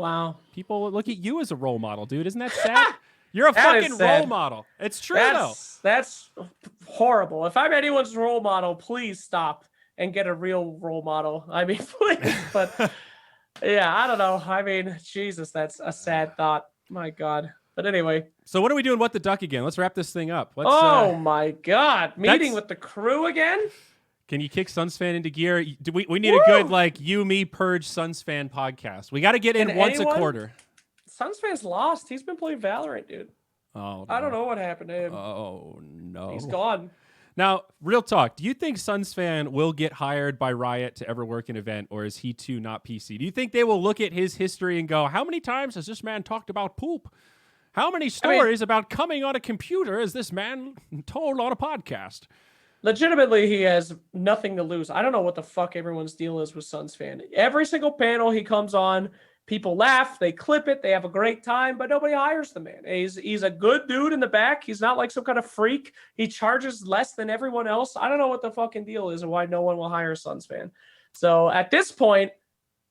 people look at you as a role model, dude. Isn't that sad? You're a fucking role model. It's true, though. That's horrible. If I'm anyone's role model, please stop and get a real role model. I mean, please. But yeah, I don't know. I mean, Jesus, that's a sad thought. My God. But anyway. So what are we doing? What the Duck again? Let's wrap this thing up. Let's, my God. Meeting with the crew again? Can you kick Suns fan into gear? We need a good, like, you, me, Purge Suns fan podcast. We got to get in once a quarter. Suns fans lost. He's been playing Valorant, dude. Oh, no. I don't know what happened to him. Oh, no. He's gone. Now, real talk, do you think Sunsfan will get hired by Riot to ever work an event, or is he too not PC? Do you think they will look at his history and go, how many times has this man talked about poop? How many stories about coming on a computer has this man told on a podcast? Legitimately, he has nothing to lose. I don't know what the fuck everyone's deal is with Sunsfan. Every single panel he comes on, people laugh, they clip it, they have a great time, but nobody hires the man. He's a good dude in the back. He's not like some kind of freak. He charges less than everyone else. I don't know what the fucking deal is and why no one will hire Sunsfan. So at this point,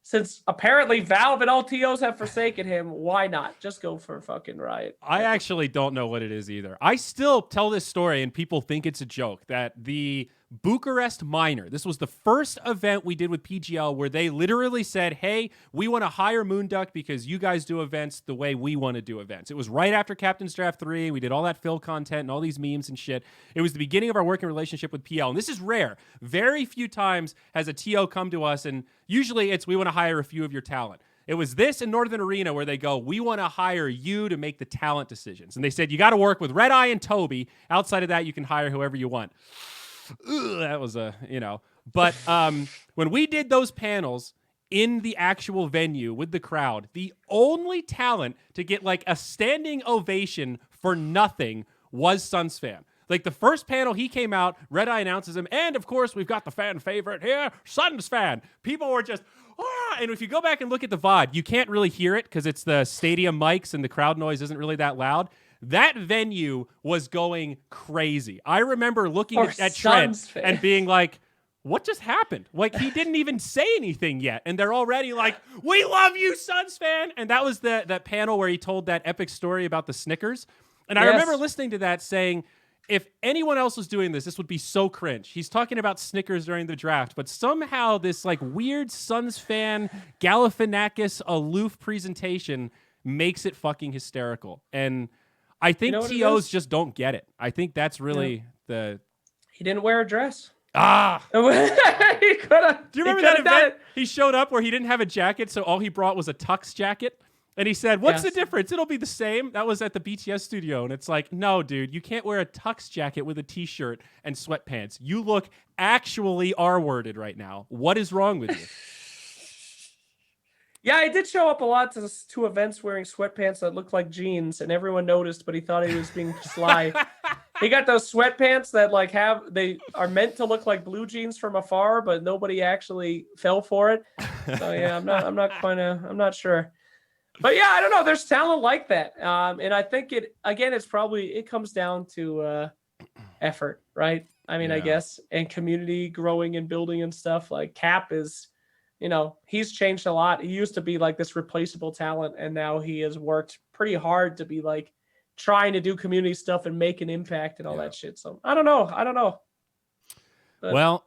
since apparently Valve and LTOs have forsaken him, why not? Just go for fucking Riot. I actually don't know what it is either. I still tell this story and people think it's a joke that the Bucharest Minor, this was the first event we did with PGL where they literally said, hey, we want to hire Moonduck because you guys do events the way we want to do events. It was right after Captain's Draft 3. We did all that Phil content and all these memes and shit. It was the beginning of our working relationship with PL. And this is rare. Very few times has a TO come to us, and usually it's we want to hire a few of your talent. It was this in Northern Arena where they go, we want to hire you to make the talent decisions. And they said, you got to work with Red Eye and Toby. Outside of that, you can hire whoever you want. Ugh, that was but when we did those panels in the actual venue with the crowd, the only talent to get like a standing ovation for nothing was Sunsfan. Like the first panel, he came out, Red Eye announces him, and of course we've got the fan favorite here, Sunsfan. People were just, and if you go back and look at the VOD, you can't really hear it because it's the stadium mics and the crowd noise isn't really that loud. That venue was going crazy. I remember looking at Trent and being like, what just happened? Like, he didn't even say anything yet. And they're already like, we love you, Suns fan. And that was that panel where he told that epic story about the Snickers. And I remember listening to that saying, if anyone else was doing this would be so cringe. He's talking about Snickers during the draft, but somehow this like weird Suns fan, Galifianakis, aloof presentation makes it fucking hysterical. And I think TOs just don't get it. I think that's really the... He didn't wear a dress. He coulda, do you remember that event? He showed up where he didn't have a jacket, so all he brought was a tux jacket. And he said, what's the difference? It'll be the same. That was at the BTS studio. And it's like, no, dude, you can't wear a tux jacket with a t-shirt and sweatpants. You look actually R-worded right now. What is wrong with you? Yeah, I did show up a lot to events wearing sweatpants that looked like jeans, and everyone noticed, but he thought he was being sly. He got those sweatpants that like they are meant to look like blue jeans from afar, but nobody actually fell for it. So yeah, I'm not sure. But yeah, I don't know. There's talent like that, and I think it comes down to effort, right? I mean, I guess, and community growing and building and stuff. Like Cap is. He's changed a lot. He used to be like this replaceable talent, and now he has worked pretty hard to be like trying to do community stuff and make an impact and all that shit. So I don't know. But, well,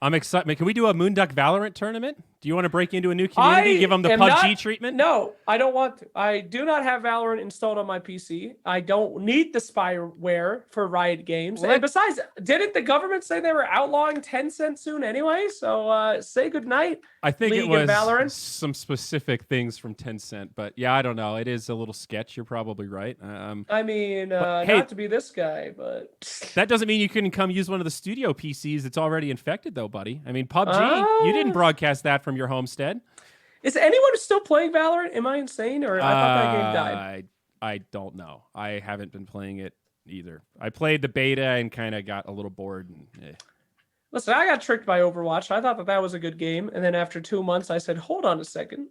I'm excited. Can we do a Moonduck Valorant tournament? Do you want to break into a new community, give them the PUBG treatment? No, I don't want to. I do not have Valorant installed on my PC. I don't need the spyware for Riot Games. And besides, didn't the government say they were outlawing Tencent soon anyway? So say goodnight. I think League it was Valorant. Some specific things from Tencent, but yeah, I don't know. It is a little sketch. You're probably right. I mean, not to be this guy, but that doesn't mean you couldn't come use one of the studio PCs that's already infected, though, buddy. I mean, PUBG, you didn't broadcast that from your homestead. Is anyone still playing Valorant? Am I insane, or I thought that game died? I don't know. I haven't been playing it either. I played the beta and kind of got a little bored. Listen, I got tricked by Overwatch. I thought that was a good game, and then after 2 months, I said, "Hold on a second."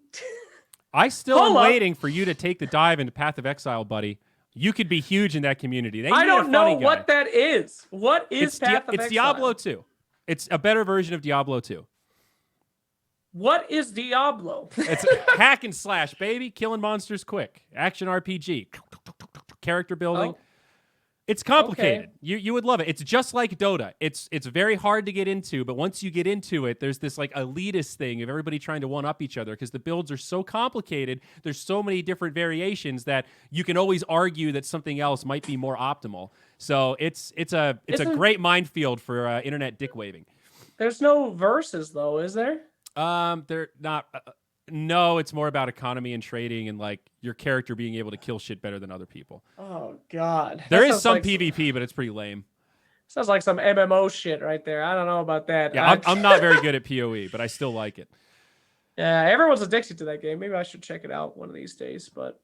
I still am waiting for you to take the dive into Path of Exile, buddy. You could be huge in that community. I don't know what that is. What is Path of Exile? It's Diablo 2. It's a better version of Diablo 2. What is Diablo? It's hack and slash, baby. Killing monsters quick. Action RPG. Character building. Oh. It's complicated. Okay. You would love it. It's just like Dota. It's very hard to get into, but once you get into it, there's this like elitist thing of everybody trying to one-up each other because the builds are so complicated. There's so many different variations that you can always argue that something else might be more optimal. So it's a great minefield for internet dick waving. There's no verses though, is there? They're not. No, it's more about economy and trading and like your character being able to kill shit better than other people. Oh God. There is some PvP, but it's pretty lame. Sounds like some MMO shit right there. I don't know about that. Yeah, I'm not very good at PoE, but I still like it. Yeah, everyone's addicted to that game. Maybe I should check it out one of these days. But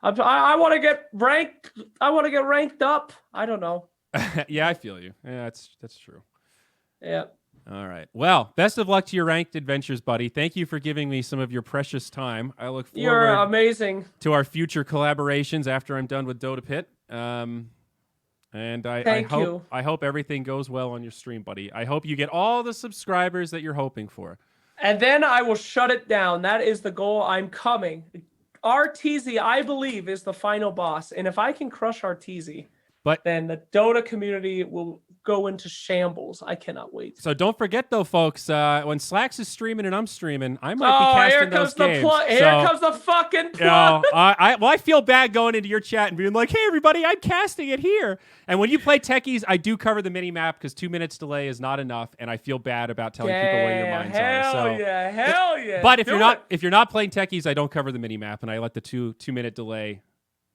I want to get ranked. I want to get ranked up. I don't know. Yeah, I feel you. Yeah, that's true. Yeah. All right. Well, best of luck to your ranked adventures, buddy. Thank you for giving me some of your precious time. I look forward You're amazing. to our future collaborations after I'm done with Dota Pit. And I hope everything goes well on your stream, buddy. I hope you get all the subscribers that you're hoping for. And then I will shut it down. That is the goal. I'm coming. RTZ, I believe, is the final boss. And if I can crush RTZ, then the Dota community will go into shambles. I cannot wait. So don't forget, though, folks, when Slacks is streaming and I'm streaming, I might be casting those games. Here comes the fucking plug. I feel bad going into your chat and being like, hey, everybody, I'm casting it here. And when you play Techies, I do cover the mini-map because 2 minutes delay is not enough, and I feel bad about telling people where your minds are. So, Hell yeah. But if you're not playing Techies, I don't cover the mini-map, and I let the two-minute delay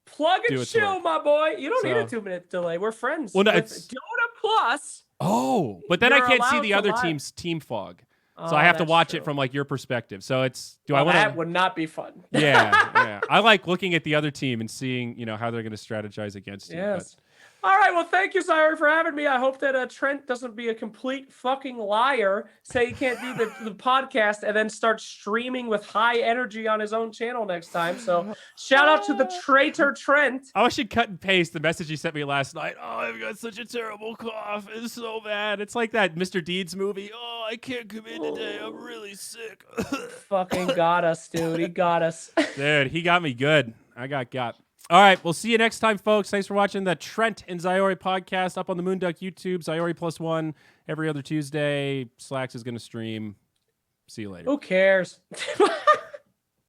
plug and chill, my boy. You don't need a 2-minute delay. We're friends. Well, no, it's Dota Plus. Oh, but then I can't see the other team's team fog. So I have to watch it from like your perspective. So it's I want that would not be fun. Yeah. I like looking at the other team and seeing, how they're going to strategize against you. Yes. All right, well, thank you, Zyori, for having me. I hope that Trent doesn't be a complete fucking liar, say he can't do the podcast, and then start streaming with high energy on his own channel next time. So shout out to the traitor Trent. I should cut and paste the message he sent me last night. Oh, I've got such a terrible cough. It's so bad. It's like that Mr. Deeds movie. Oh, I can't come in today. I'm really sick. Fucking got us, dude. He got us. Dude, he got me good. I got. All right, we'll see you next time, folks. Thanks for watching the Trent and Zyori podcast up on the Moonduck YouTube. Zyori +1 every other Tuesday. Slacks is going to stream. See you later. Who cares?